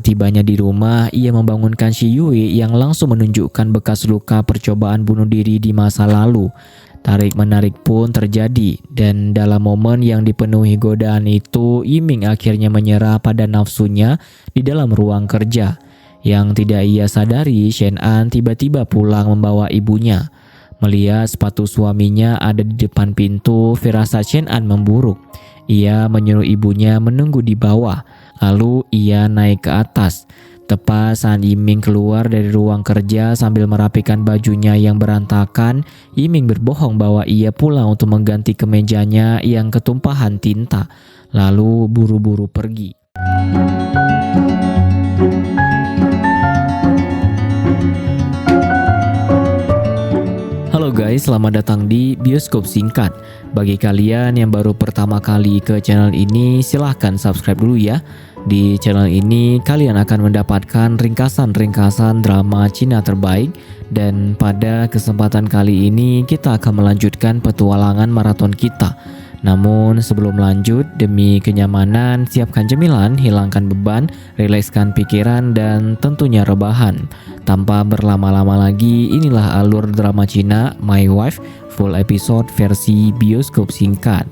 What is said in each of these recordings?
Tibanya di rumah, ia membangunkan Shi Yue yang langsung menunjukkan bekas luka percobaan bunuh diri di masa lalu. Tarik-menarik pun terjadi, dan dalam momen yang dipenuhi godaan itu, Yiming akhirnya menyerah pada nafsunya di dalam ruang kerja. Yang tidak ia sadari, Shen An tiba-tiba pulang membawa ibunya. Melihat sepatu suaminya ada di depan pintu, firasat Shen An memburuk. Ia menyuruh ibunya menunggu di bawah. Lalu ia naik ke atas. Tepat saat Yiming keluar dari ruang kerja sambil merapikan bajunya yang berantakan, Yiming berbohong bahwa ia pulang untuk mengganti kemejanya yang ketumpahan tinta, lalu buru-buru pergi. Halo guys, selamat datang di Bioskop Singkat. Bagi kalian yang baru pertama kali ke channel ini, silahkan subscribe dulu ya. Di channel ini kalian akan mendapatkan ringkasan-ringkasan drama Cina terbaik. Dan pada kesempatan kali ini kita akan melanjutkan petualangan maraton kita. Namun sebelum lanjut, demi kenyamanan, siapkan cemilan, hilangkan beban, rilekskan pikiran, dan tentunya rebahan. Tanpa berlama-lama lagi, inilah alur drama Cina My Wife full episode versi bioskop singkat.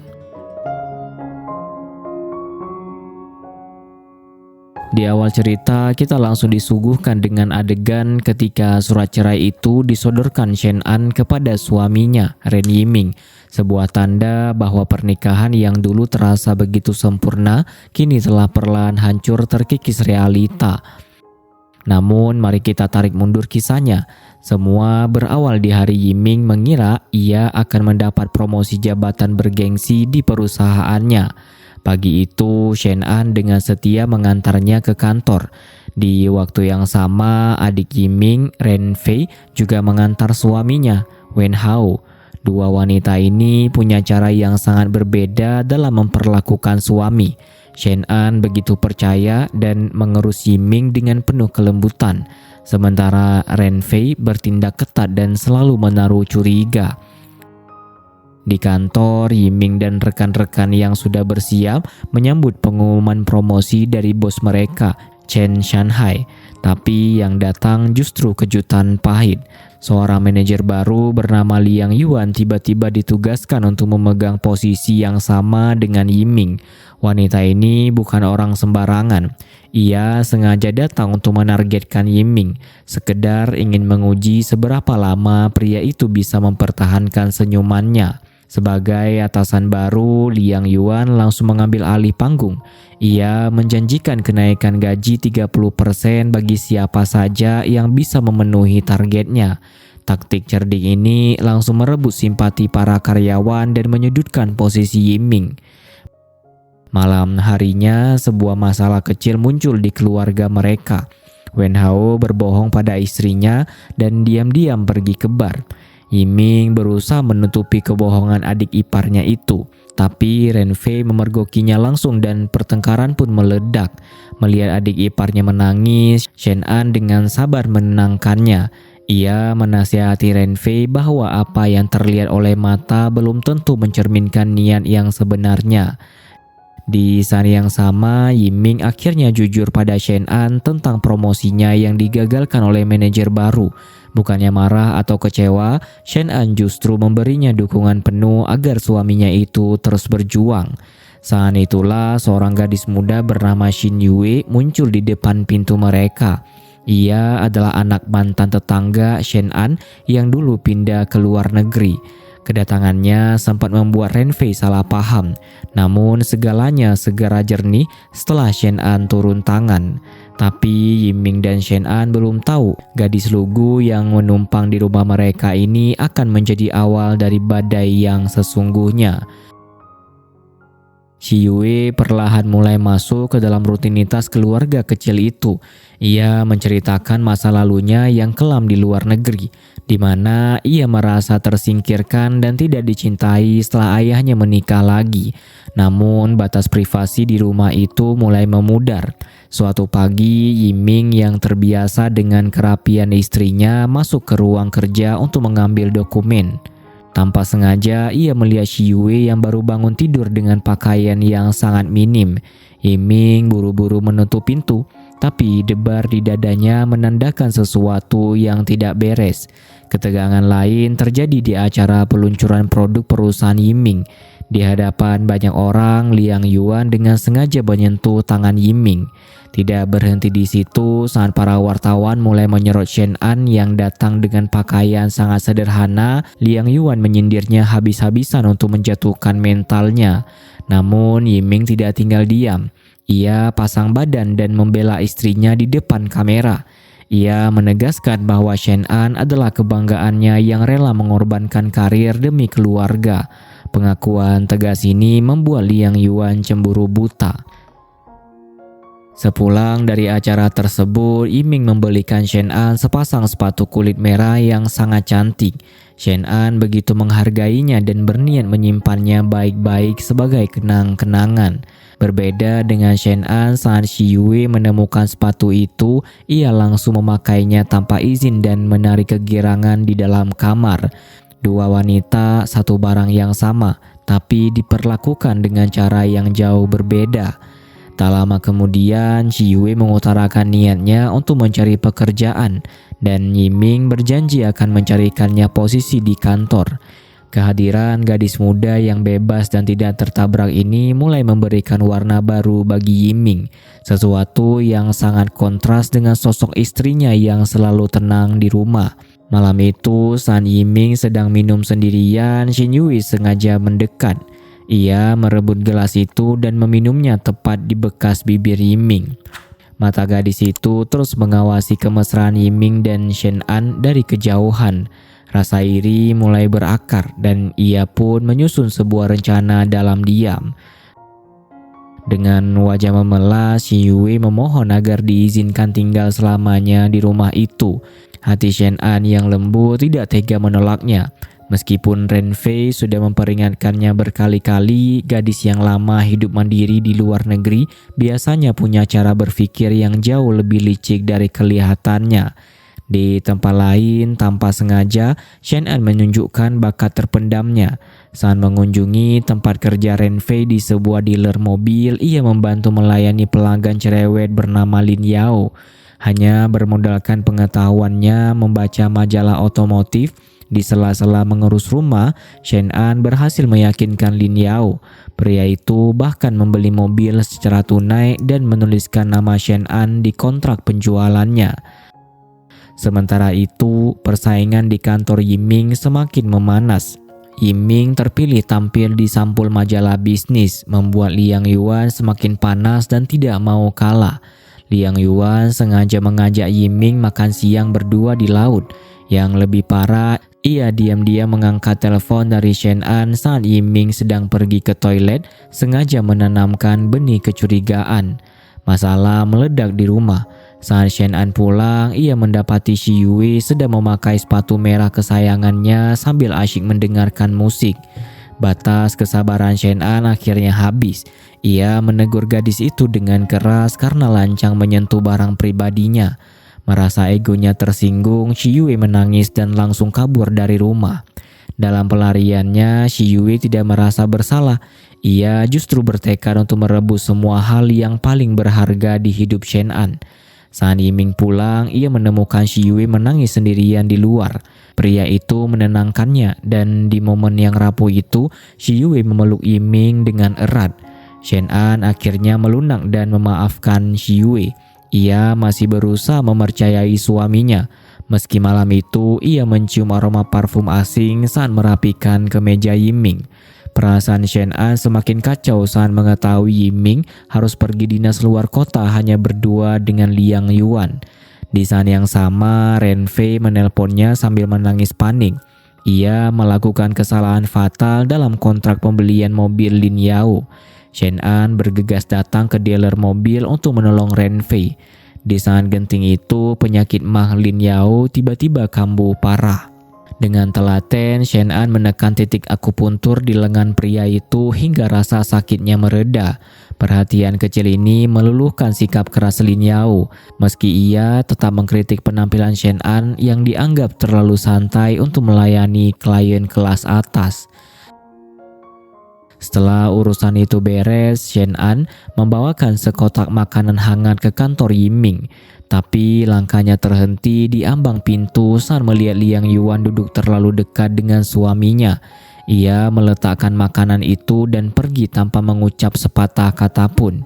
Di awal cerita, kita langsung disuguhkan dengan adegan ketika surat cerai itu disodorkan Shen An kepada suaminya, Ren Yiming. Sebuah tanda bahwa pernikahan yang dulu terasa begitu sempurna, kini telah perlahan hancur terkikis realita. Namun, mari kita tarik mundur kisahnya. Semua berawal di hari Yiming mengira ia akan mendapat promosi jabatan bergengsi di perusahaannya. Pagi itu, Shen An dengan setia mengantarnya ke kantor. Di waktu yang sama, adik Yiming, Ren Fei, juga mengantar suaminya, Wen Hao. Dua wanita ini punya cara yang sangat berbeda dalam memperlakukan suami. Shen An begitu percaya dan mengerus Yiming dengan penuh kelembutan. Sementara Ren Fei bertindak ketat dan selalu menaruh curiga. Di kantor, Yiming dan rekan-rekan yang sudah bersiap menyambut pengumuman promosi dari bos mereka, Chen Shanhai. Tapi yang datang justru kejutan pahit. Seorang manajer baru bernama Liang Yuan tiba-tiba ditugaskan untuk memegang posisi yang sama dengan Yiming. Wanita ini bukan orang sembarangan. Ia sengaja datang untuk menargetkan Yiming, sekedar ingin menguji seberapa lama pria itu bisa mempertahankan senyumannya. Sebagai atasan baru, Liang Yuan langsung mengambil alih panggung. Ia menjanjikan kenaikan gaji 30% bagi siapa saja yang bisa memenuhi targetnya. Taktik cerdik ini langsung merebut simpati para karyawan dan menyudutkan posisi Yiming. Malam harinya, sebuah masalah kecil muncul di keluarga mereka. Wen Hao berbohong pada istrinya dan diam-diam pergi ke bar. Yiming berusaha menutupi kebohongan adik iparnya itu, tapi Ren Fei memergokinya langsung dan pertengkaran pun meledak. Melihat adik iparnya menangis, Shen An dengan sabar menenangkannya. Ia menasihati Ren Fei bahwa apa yang terlihat oleh mata belum tentu mencerminkan niat yang sebenarnya. Di saat yang sama, Yiming akhirnya jujur pada Shen An tentang promosinya yang digagalkan oleh manajer baru. Bukannya marah atau kecewa, Shen An justru memberinya dukungan penuh agar suaminya itu terus berjuang. Saat itulah seorang gadis muda bernama Xin Yue muncul di depan pintu mereka. Ia adalah anak mantan tetangga Shen An yang dulu pindah ke luar negeri. Kedatangannya sempat membuat Ren Fei salah paham, namun segalanya segera jernih setelah Shen An turun tangan. Tapi Yiming dan Shen An belum tahu gadis lugu yang menumpang di rumah mereka ini akan menjadi awal dari badai yang sesungguhnya. Shi Yue perlahan mulai masuk ke dalam rutinitas keluarga kecil itu. Ia menceritakan masa lalunya yang kelam di luar negeri, di mana ia merasa tersingkirkan dan tidak dicintai setelah ayahnya menikah lagi. Namun batas privasi di rumah itu mulai memudar. Suatu pagi, Yiming yang terbiasa dengan kerapian istrinya masuk ke ruang kerja untuk mengambil dokumen. Tanpa sengaja, ia melihat Shi Yue yang baru bangun tidur dengan pakaian yang sangat minim. Yiming buru-buru menutup pintu. tapi debar di dadanya menandakan sesuatu yang tidak beres. Ketegangan lain terjadi di acara peluncuran produk perusahaan Yiming. Di hadapan banyak orang, Liang Yuan dengan sengaja menyentuh tangan Yiming. Tidak berhenti di situ saat para wartawan mulai menyerot Shen An yang datang dengan pakaian sangat sederhana. Liang Yuan menyindirnya habis-habisan untuk menjatuhkan mentalnya. Namun Yiming tidak tinggal diam. Ia pasang badan dan membela istrinya di depan kamera. Ia menegaskan bahwa Shen An adalah kebanggaannya yang rela mengorbankan karir demi keluarga. Pengakuan tegas ini membuat Liang Yuan cemburu buta. Sepulang dari acara tersebut, Yiming membelikan Shen An sepasang sepatu kulit merah yang sangat cantik. Shen An begitu menghargainya dan berniat menyimpannya baik-baik sebagai kenang-kenangan. Berbeda dengan Shen An, saat Shi Yue menemukan sepatu itu, ia langsung memakainya tanpa izin dan menarik kegirangan di dalam kamar. Dua wanita, satu barang yang sama, tapi diperlakukan dengan cara yang jauh berbeda. Tak lama kemudian, Shi Yue mengutarakan niatnya untuk mencari pekerjaan, dan Yiming berjanji akan mencarikannya posisi di kantor. Kehadiran gadis muda yang bebas dan tidak tertabrak ini mulai memberikan warna baru bagi Yiming, sesuatu yang sangat kontras dengan sosok istrinya yang selalu tenang di rumah. Malam itu, saat Yiming sedang minum sendirian, Xin Yue sengaja mendekat. Ia merebut gelas itu dan meminumnya tepat di bekas bibir Yiming. Mata gadis itu terus mengawasi kemesraan Yiming dan Shen An dari kejauhan. Rasa iri mulai berakar dan ia pun menyusun sebuah rencana dalam diam. Dengan wajah memelas, Shi Yue memohon agar diizinkan tinggal selamanya di rumah itu. Hati Shen An yang lembut tidak tega menolaknya. Meskipun Ren Fei sudah memperingatkannya berkali-kali, gadis yang lama hidup mandiri di luar negeri biasanya punya cara berpikir yang jauh lebih licik dari kelihatannya. Di tempat lain, tanpa sengaja, Shen An menunjukkan bakat terpendamnya. Saat mengunjungi tempat kerja Ren Fei di sebuah dealer mobil, ia membantu melayani pelanggan cerewet bernama Lin Yao. Hanya bermodalkan pengetahuannya membaca majalah otomotif, di sela-sela mengurus rumah, Shen An berhasil meyakinkan Lin Yao. Pria itu bahkan membeli mobil secara tunai dan menuliskan nama Shen An di kontrak penjualannya. Sementara itu, persaingan di kantor Yiming semakin memanas. Yiming terpilih tampil di sampul majalah bisnis, membuat Liang Yuan semakin panas dan tidak mau kalah. Liang Yuan sengaja mengajak Yiming makan siang berdua di laut. Yang lebih parah, ia diam-diam mengangkat telepon dari Shen An saat Yiming sedang pergi ke toilet, sengaja menanamkan benih kecurigaan. Masalah meledak di rumah. Saat Shen An pulang, ia mendapati Shi Yue sedang memakai sepatu merah kesayangannya sambil asyik mendengarkan musik. Batas kesabaran Shen An akhirnya habis. Ia menegur gadis itu dengan keras karena lancang menyentuh barang pribadinya. Merasa egonya tersinggung, Shi Yue menangis dan langsung kabur dari rumah. Dalam pelariannya, Shi Yue tidak merasa bersalah. Ia justru bertekad untuk merebut semua hal yang paling berharga di hidup Shen An. Saat Yiming pulang, ia menemukan Shi Yue menangis sendirian di luar. Pria itu menenangkannya, dan di momen yang rapuh itu, Shi Yue memeluk Yiming dengan erat. Shen An akhirnya melunak dan memaafkan Shi Yue. Ia masih berusaha mempercayai suaminya. Meski malam itu, ia mencium aroma parfum asing saat merapikan kemeja Yiming. Perasaan Shen An semakin kacau saat mengetahui Yiming harus pergi dinas luar kota hanya berdua dengan Liang Yuan. Di saat yang sama, Ren Fei menelponnya sambil menangis panik. Ia melakukan kesalahan fatal dalam kontrak pembelian mobil Lin Yao. Shen An bergegas datang ke dealer mobil untuk menolong Ren Fei. Di saat genting itu, penyakit mah Lin Yao tiba-tiba kambuh parah. Dengan telaten, Shen An menekan titik akupuntur di lengan pria itu hingga rasa sakitnya mereda. Perhatian kecil ini meluluhkan sikap keras Lin Yao, meski ia tetap mengkritik penampilan Shen An yang dianggap terlalu santai untuk melayani klien kelas atas. Setelah urusan itu beres, Shen An membawakan sekotak makanan hangat ke kantor Yiming. Tapi langkahnya terhenti di ambang pintu saat melihat Liang Yuan duduk terlalu dekat dengan suaminya. Ia meletakkan makanan itu dan pergi tanpa mengucap sepatah kata pun.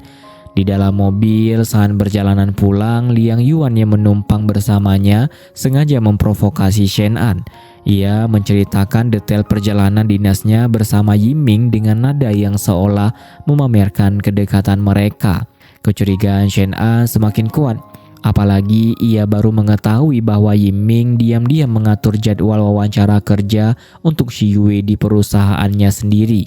Di dalam mobil saat perjalanan pulang, Liang Yuan yang menumpang bersamanya sengaja memprovokasi Shen An. Ia menceritakan detail perjalanan dinasnya bersama Yiming dengan nada yang seolah memamerkan kedekatan mereka. Kecurigaan Shen An semakin kuat, apalagi ia baru mengetahui bahwa Yiming diam-diam mengatur jadwal wawancara kerja untuk Shi Yue di perusahaannya sendiri.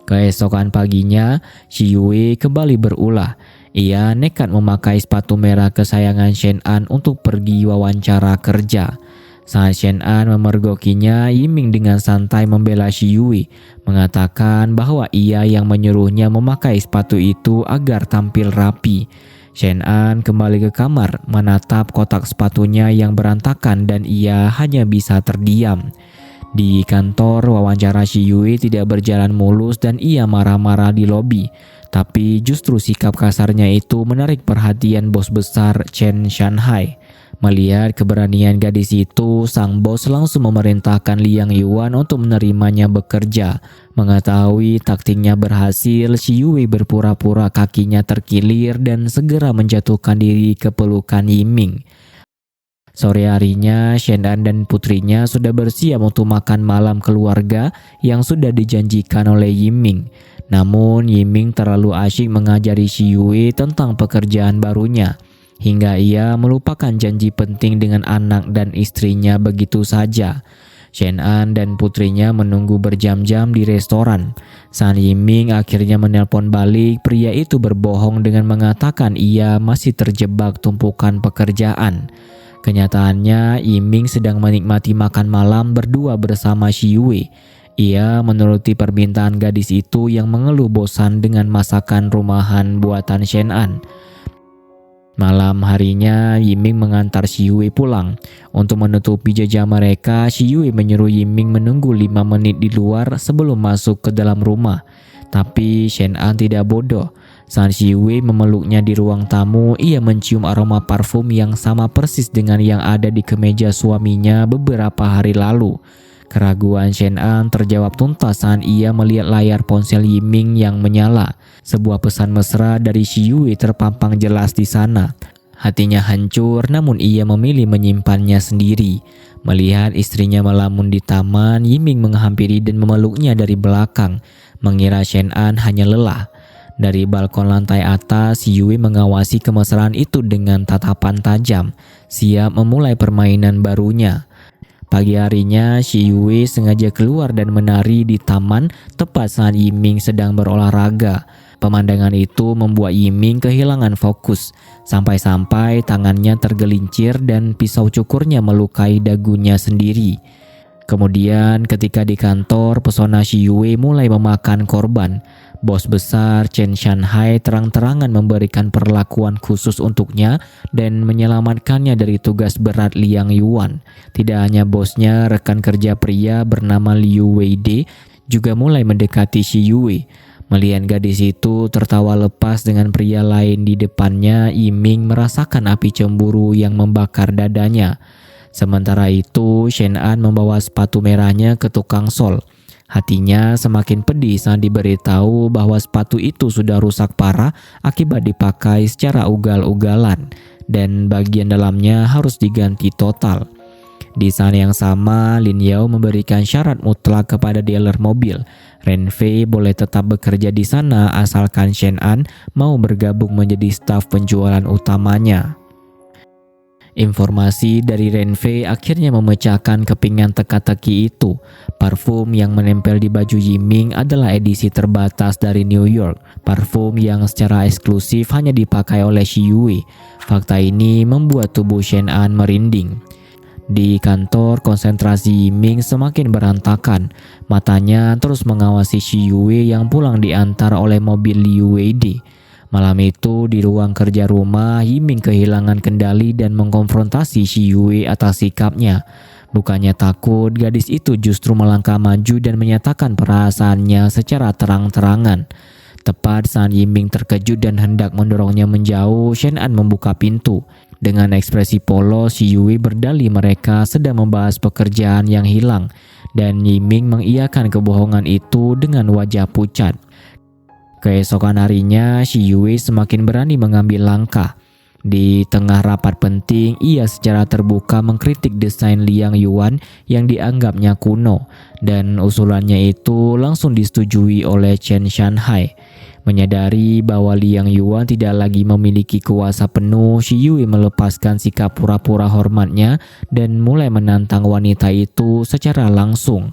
Keesokan paginya, Shi Yue kembali berulah. Ia nekat memakai sepatu merah kesayangan Shen An untuk pergi wawancara kerja. Saat Shen An memergokinya, Yiming dengan santai membela Shi Yue, mengatakan bahwa ia yang menyuruhnya memakai sepatu itu agar tampil rapi. Shen An kembali ke kamar, menatap kotak sepatunya yang berantakan dan ia hanya bisa terdiam. Di kantor, wawancara Shi Yue tidak berjalan mulus dan ia marah-marah di lobi. Tapi justru sikap kasarnya itu menarik perhatian bos besar Chen Shanhai. Melihat keberanian gadis itu, sang bos langsung memerintahkan Liang Yuan untuk menerimanya bekerja. Mengetahui taktiknya berhasil, Shi Yue berpura-pura kakinya terkilir dan segera menjatuhkan diri ke pelukan Yiming. Sore harinya, Shen An dan putrinya sudah bersiap untuk makan malam keluarga yang sudah dijanjikan oleh Yiming. Namun, Yiming terlalu asyik mengajari Shi Yue tentang pekerjaan barunya, hingga ia melupakan janji penting dengan anak dan istrinya begitu saja. Shen An dan putrinya menunggu berjam-jam di restoran. Saat Yiming akhirnya menelpon balik, pria itu berbohong dengan mengatakan ia masih terjebak tumpukan pekerjaan. Kenyataannya, Yiming sedang menikmati makan malam berdua bersama Shi Yue. Ia menuruti permintaan gadis itu yang mengeluh bosan dengan masakan rumahan buatan Shen An. Malam harinya, Yiming mengantar Shi Yue pulang. Untuk menutupi jejak mereka, Shi Yue menyuruh Yiming menunggu 5 menit di luar sebelum masuk ke dalam rumah. Tapi Shen An tidak bodoh. Saat Shi Yue memeluknya di ruang tamu, ia mencium aroma parfum yang sama persis dengan yang ada di kemeja suaminya beberapa hari lalu. Keraguan Shen An terjawab tuntas saat ia melihat layar ponsel Yiming yang menyala. Sebuah pesan mesra dari Shi Yue terpampang jelas di sana. Hatinya hancur, namun ia memilih menyimpannya sendiri. Melihat istrinya melamun di taman, Yiming menghampiri dan memeluknya dari belakang, mengira Shen An hanya lelah. Dari balkon lantai atas, Shi Yue mengawasi kemesraan itu dengan tatapan tajam, siap memulai permainan barunya. Pagi harinya, Shi Yue sengaja keluar dan menari di taman tepat saat Yiming sedang berolahraga. Pemandangan itu membuat Yiming kehilangan fokus, sampai-sampai tangannya tergelincir dan pisau cukurnya melukai dagunya sendiri. Kemudian ketika di kantor, pesona Shi Yue mulai memakan korban. Bos besar Chen Shanhai terang-terangan memberikan perlakuan khusus untuknya dan menyelamatkannya dari tugas berat Liang Yuan. Tidak hanya bosnya, rekan kerja pria bernama Liu Weide juga mulai mendekati Shi Yue. Melihat gadis itu tertawa lepas dengan pria lain di depannya, Yiming merasakan api cemburu yang membakar dadanya. Sementara itu, Shen An membawa sepatu merahnya ke tukang sol. Hatinya semakin pedih saat diberitahu bahwa sepatu itu sudah rusak parah akibat dipakai secara ugal-ugalan dan bagian dalamnya harus diganti total. Di saat yang sama, Lin Yao memberikan syarat mutlak kepada dealer mobil. Ren Fei boleh tetap bekerja di sana asalkan Shen An mau bergabung menjadi staf penjualan utamanya. Informasi dari Ren Fei akhirnya memecahkan kepingan teka-teki itu. Parfum yang menempel di baju Yiming adalah edisi terbatas dari New York. Parfum yang secara eksklusif hanya dipakai oleh Shi Yue. Fakta ini membuat tubuh Shen An merinding. Di kantor, konsentrasi Yiming semakin berantakan. Matanya terus mengawasi Shi Yue yang pulang diantar oleh mobil Liu Weide. Malam itu di ruang kerja rumah, Yiming kehilangan kendali dan mengkonfrontasi Shi Yue atas sikapnya. Bukannya takut, gadis itu justru melangkah maju dan menyatakan perasaannya secara terang-terangan. Tepat saat Yiming terkejut dan hendak mendorongnya menjauh, Shen An membuka pintu. Dengan ekspresi polos, Shi Yue berdalih mereka sedang membahas pekerjaan yang hilang, dan Yiming mengiyakan kebohongan itu dengan wajah pucat. Keesokan harinya, Shi Yue semakin berani mengambil langkah. Di tengah rapat penting, ia secara terbuka mengkritik desain Liang Yuan yang dianggapnya kuno, dan usulannya itu langsung disetujui oleh Chen Shanhai. Menyadari bahwa Liang Yuan tidak lagi memiliki kuasa penuh, Shi Yue melepaskan sikap pura-pura hormatnya dan mulai menantang wanita itu secara langsung.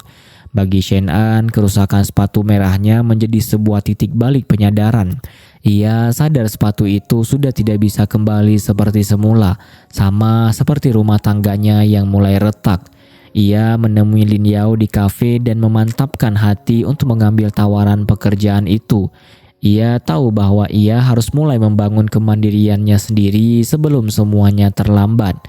Bagi Shen An, kerusakan sepatu merahnya menjadi sebuah titik balik penyadaran. Ia sadar sepatu itu sudah tidak bisa kembali seperti semula, sama seperti rumah tangganya yang mulai retak. Ia menemui Lin Yao di kafe dan memantapkan hati untuk mengambil tawaran pekerjaan itu. Ia tahu bahwa ia harus mulai membangun kemandiriannya sendiri sebelum semuanya terlambat.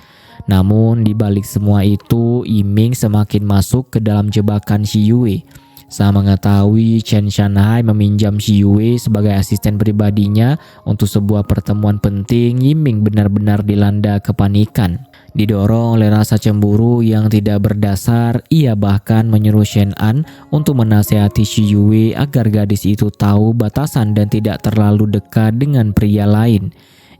Namun di balik semua itu, Yiming semakin masuk ke dalam jebakan Shi Yue. Saat mengetahui Chen Shanhai meminjam Shi Yue sebagai asisten pribadinya untuk sebuah pertemuan penting, Yiming benar-benar dilanda kepanikan. Didorong oleh rasa cemburu yang tidak berdasar, ia bahkan menyuruh Shen An untuk menasihati Shi Yue agar gadis itu tahu batasan dan tidak terlalu dekat dengan pria lain.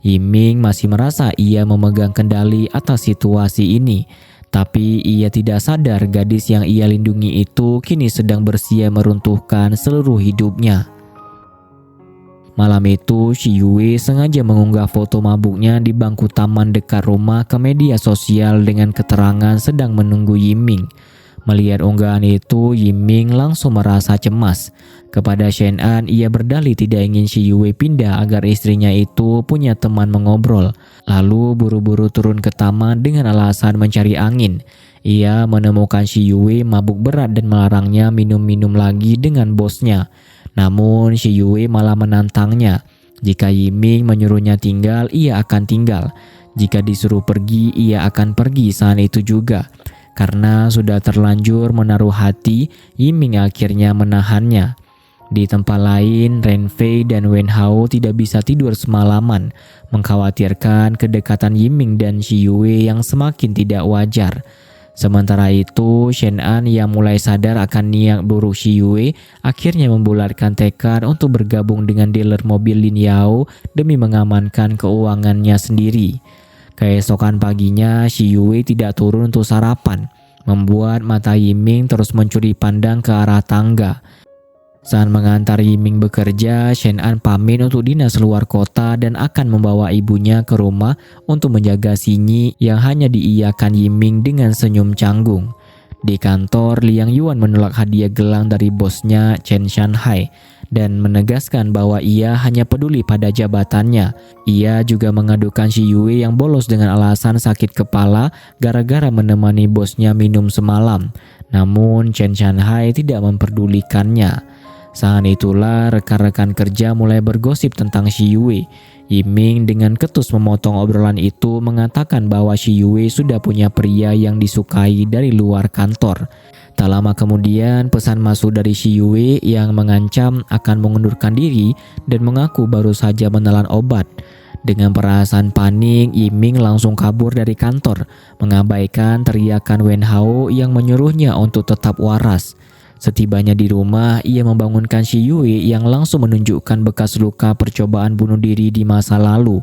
Yiming masih merasa ia memegang kendali atas situasi ini, tapi ia tidak sadar gadis yang ia lindungi itu kini sedang bersiap meruntuhkan seluruh hidupnya. Malam itu, Shi Yue sengaja mengunggah foto mabuknya di bangku taman dekat rumah ke media sosial dengan keterangan sedang menunggu Yiming. Melihat unggahan itu, Yiming langsung merasa cemas. Kepada Shen An, ia berdalih tidak ingin Shi Yue pindah agar istrinya itu punya teman mengobrol. Lalu buru-buru turun ke taman dengan alasan mencari angin. Ia menemukan Shi Yue mabuk berat dan melarangnya minum-minum lagi dengan bosnya. Namun Shi Yue malah menantangnya. Jika Yiming menyuruhnya tinggal, ia akan tinggal. Jika disuruh pergi, ia akan pergi saat itu juga. Karena sudah terlanjur menaruh hati, Yiming akhirnya menahannya. Di tempat lain, Ren Fei dan Wen Hao tidak bisa tidur semalaman, mengkhawatirkan kedekatan Yiming dan Shi Yue yang semakin tidak wajar. Sementara itu, Shen An yang mulai sadar akan niat buruk Shi Yue akhirnya membulatkan tekad untuk bergabung dengan dealer mobil Lin Yao demi mengamankan keuangannya sendiri. Keesokan paginya, Shi Yue tidak turun untuk sarapan, membuat mata Yiming terus mencuri pandang ke arah tangga. Saat mengantar Yiming bekerja, Shen An pamit untuk dinas luar kota dan akan membawa ibunya ke rumah untuk menjaga Sinyi yang hanya diiyakan Yiming dengan senyum canggung. Di kantor, Liang Yuan menolak hadiah gelang dari bosnya Chen Shanhai dan menegaskan bahwa ia hanya peduli pada jabatannya. Ia juga mengadukan Shi Yue yang bolos dengan alasan sakit kepala gara-gara menemani bosnya minum semalam. Namun Chen Shanhai tidak memperdulikannya. Saat itulah rekan-rekan kerja mulai bergosip tentang Shi Yue. Yiming dengan ketus memotong obrolan itu mengatakan bahwa Shi Yue sudah punya pria yang disukai dari luar kantor. Tak lama kemudian pesan masuk dari Shi Yue yang mengancam akan mengundurkan diri dan mengaku baru saja menelan obat. Dengan perasaan panik, Yiming langsung kabur dari kantor, mengabaikan teriakan Wen Hao yang menyuruhnya untuk tetap waras. Setibanya di rumah, ia membangunkan Shi Yue yang langsung menunjukkan bekas luka percobaan bunuh diri di masa lalu.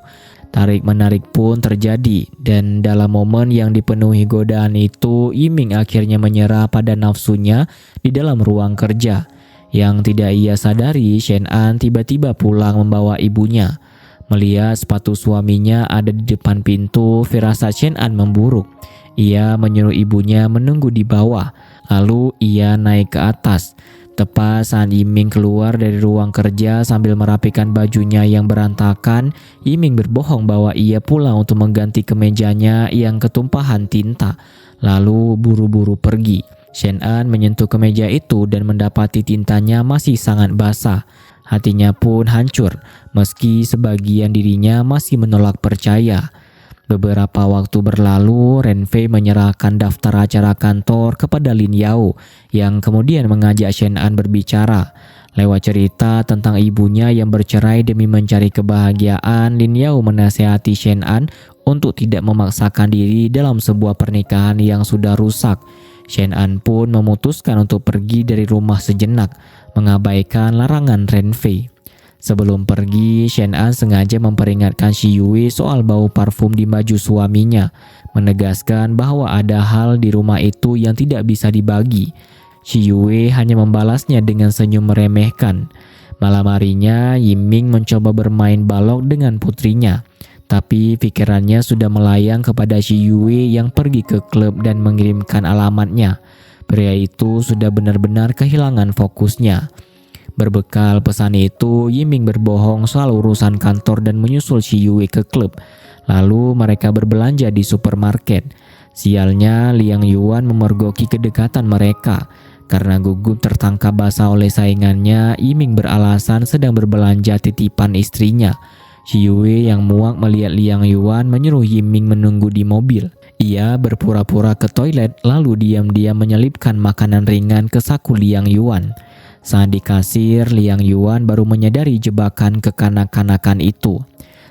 Tarik-menarik pun terjadi, dan dalam momen yang dipenuhi godaan itu, Yiming akhirnya menyerah pada nafsunya di dalam ruang kerja. Yang tidak ia sadari, Shen An tiba-tiba pulang membawa ibunya. Melihat sepatu suaminya ada di depan pintu, firasat Shen An memburuk. Ia menyuruh ibunya menunggu di bawah, lalu ia naik ke atas. Tepat saat Yiming keluar dari ruang kerja sambil merapikan bajunya yang berantakan, Yiming berbohong bahwa ia pulang untuk mengganti kemejanya yang ketumpahan tinta, lalu buru-buru pergi. Shen An menyentuh kemeja itu dan mendapati tintanya masih sangat basah. Hatinya pun hancur, meski sebagian dirinya masih menolak percaya. Beberapa waktu berlalu, Ren Fei menyerahkan daftar acara kantor kepada Lin Yao yang kemudian mengajak Shen An berbicara. Lewat cerita tentang ibunya yang bercerai demi mencari kebahagiaan, Lin Yao menasihati Shen An untuk tidak memaksakan diri dalam sebuah pernikahan yang sudah rusak. Shen An pun memutuskan untuk pergi dari rumah sejenak, mengabaikan larangan Ren Fei. Sebelum pergi, Shen An sengaja memperingatkan Shi Yue soal bau parfum di baju suaminya, menegaskan bahwa ada hal di rumah itu yang tidak bisa dibagi. Shi Yue hanya membalasnya dengan senyum meremehkan. Malam harinya, Yiming mencoba bermain balok dengan putrinya, tapi pikirannya sudah melayang kepada Shi Yue yang pergi ke klub dan mengirimkan alamatnya. Pria itu sudah benar-benar kehilangan fokusnya. Berbekal pesan itu, Yiming berbohong soal urusan kantor dan menyusul Shi Yue ke klub. Lalu mereka berbelanja di supermarket. Sialnya, Liang Yuan memergoki kedekatan mereka. Karena gugup tertangkap basah oleh saingannya, Yiming beralasan sedang berbelanja titipan istrinya. Shi Yue yang muak melihat Liang Yuan menyuruh Yiming menunggu di mobil. Ia berpura-pura ke toilet lalu diam-diam menyelipkan makanan ringan ke saku Liang Yuan. Saat di kasir, Liang Yuan baru menyadari jebakan kekanak-kanakan itu.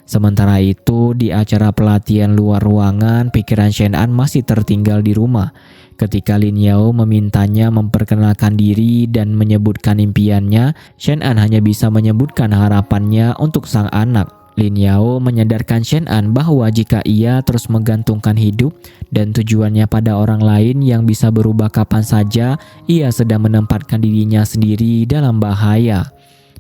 Sementara itu, di acara pelatihan luar ruangan, pikiran Shen An masih tertinggal di rumah. Ketika Lin Yao memintanya memperkenalkan diri dan menyebutkan impiannya, Shen An hanya bisa menyebutkan harapannya untuk sang anak. Lin Yao menyadarkan Shen An bahwa jika ia terus menggantungkan hidup dan tujuannya pada orang lain yang bisa berubah kapan saja, ia sedang menempatkan dirinya sendiri dalam bahaya.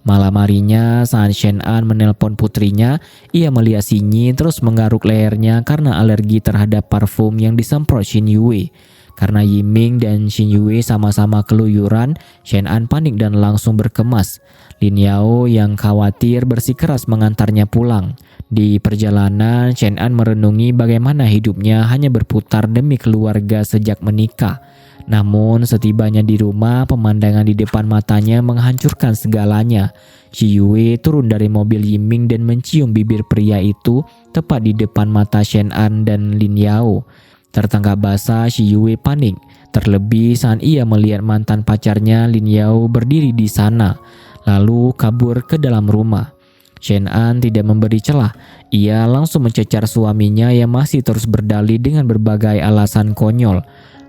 Malam harinya, saat Shen An menelpon putrinya, ia melihat Sinyi terus menggaruk lehernya karena alergi terhadap parfum yang disemprot Xin Yue. Karena Yiming dan Xin Yue sama-sama keluyuran, Shen An panik dan langsung berkemas. Lin Yao yang khawatir bersikeras mengantarnya pulang. Di perjalanan, Shen An merenungi bagaimana hidupnya hanya berputar demi keluarga sejak menikah. Namun setibanya di rumah, pemandangan di depan matanya menghancurkan segalanya. Shi Yue turun dari mobil Yiming dan mencium bibir pria itu tepat di depan mata Shen An dan Lin Yao. Tertangkap basah, Shi Yue panik. Terlebih saat ia melihat mantan pacarnya Lin Yao berdiri di sana, lalu kabur ke dalam rumah. Shen An tidak memberi celah. Ia langsung mencecar suaminya yang masih terus berdalih dengan berbagai alasan konyol.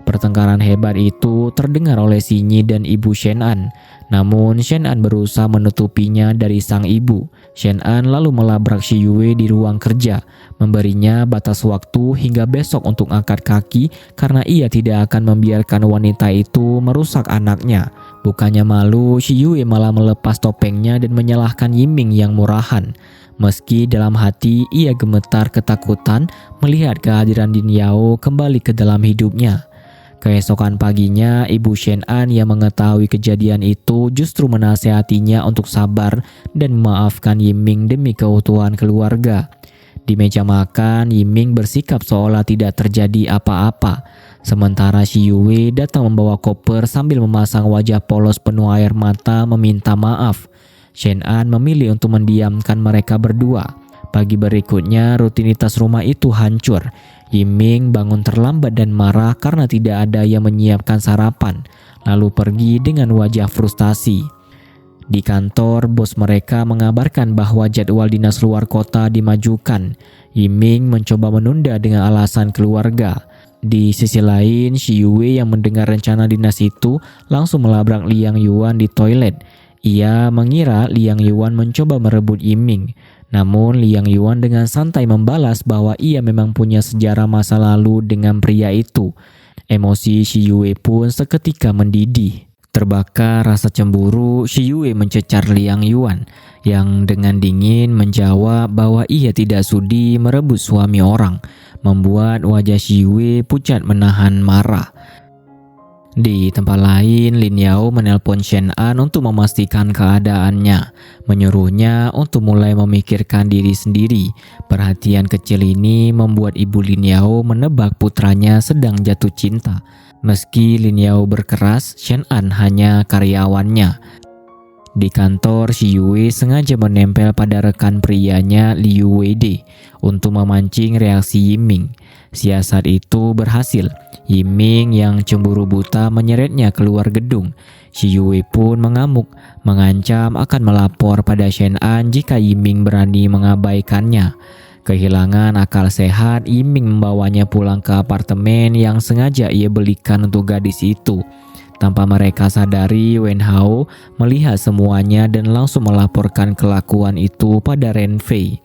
Pertengkaran hebat itu terdengar oleh Sinyi dan ibu Shen An. Namun Shen An berusaha menutupinya dari sang ibu. Shen An lalu melabrak Shi Yue di ruang kerja, memberinya batas waktu hingga besok untuk angkat kaki karena ia tidak akan membiarkan wanita itu merusak anaknya. Bukannya malu, Shi Yue malah melepas topengnya dan menyalahkan Yiming yang murahan. Meski dalam hati ia gemetar ketakutan melihat kehadiran Lin Yao kembali ke dalam hidupnya. Keesokan paginya, ibu Shen An yang mengetahui kejadian itu justru menasihatinya untuk sabar dan memaafkan Yiming demi keutuhan keluarga. Di meja makan, Yiming bersikap seolah tidak terjadi apa-apa. Sementara Shi Yue datang membawa koper sambil memasang wajah polos penuh air mata meminta maaf. Shen An memilih untuk mendiamkan mereka berdua. Pagi berikutnya, rutinitas rumah itu hancur. Yiming bangun terlambat dan marah karena tidak ada yang menyiapkan sarapan, lalu pergi dengan wajah frustasi. Di kantor, bos mereka mengabarkan bahwa jadwal dinas luar kota dimajukan. Yiming mencoba menunda dengan alasan keluarga. Di sisi lain, Shi Yue yang mendengar rencana dinas itu langsung melabrak Liang Yuan di toilet. Ia mengira Liang Yuan mencoba merebut Yiming. Namun Liang Yuan dengan santai membalas bahwa ia memang punya sejarah masa lalu dengan pria itu. Emosi Shi Yue pun seketika mendidih. Terbakar rasa cemburu, Shi Yue mencecar Liang Yuan yang dengan dingin menjawab bahwa ia tidak sudi merebut suami orang, membuat wajah Shi Yue pucat menahan marah. Di tempat lain, Lin Yao menelpon Shen An untuk memastikan keadaannya, menyuruhnya untuk mulai memikirkan diri sendiri. Perhatian kecil ini membuat ibu Lin Yao menebak putranya sedang jatuh cinta. Meski Lin Yao berkeras, Shen An hanya karyawannya. Di kantor, Shi Yue sengaja menempel pada rekan prianya Liu Weide untuk memancing reaksi Yiming. Siasat itu berhasil. Yiming yang cemburu buta menyeretnya keluar gedung. Shi Yue pun mengamuk, mengancam akan melapor pada Shen An jika Yiming berani mengabaikannya. Kehilangan akal sehat, Yiming membawanya pulang ke apartemen yang sengaja ia belikan untuk gadis itu. Tanpa mereka sadari, Wen Hao melihat semuanya dan langsung melaporkan kelakuan itu pada Ren Fei.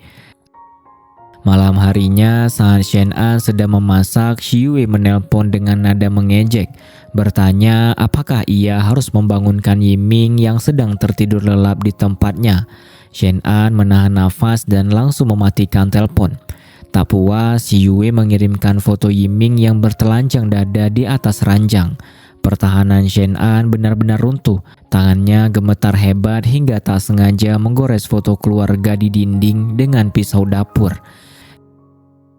Malam harinya, saat Shen An sedang memasak, Shi Yue menelpon dengan nada mengejek, bertanya apakah ia harus membangunkan Yiming yang sedang tertidur lelap di tempatnya. Shen An menahan nafas dan langsung mematikan telepon. Tak puas, Shi Yue mengirimkan foto Yiming yang bertelanjang dada di atas ranjang. Pertahanan Shen An benar-benar runtuh. Tangannya gemetar hebat hingga tak sengaja menggores foto keluarga di dinding dengan pisau dapur.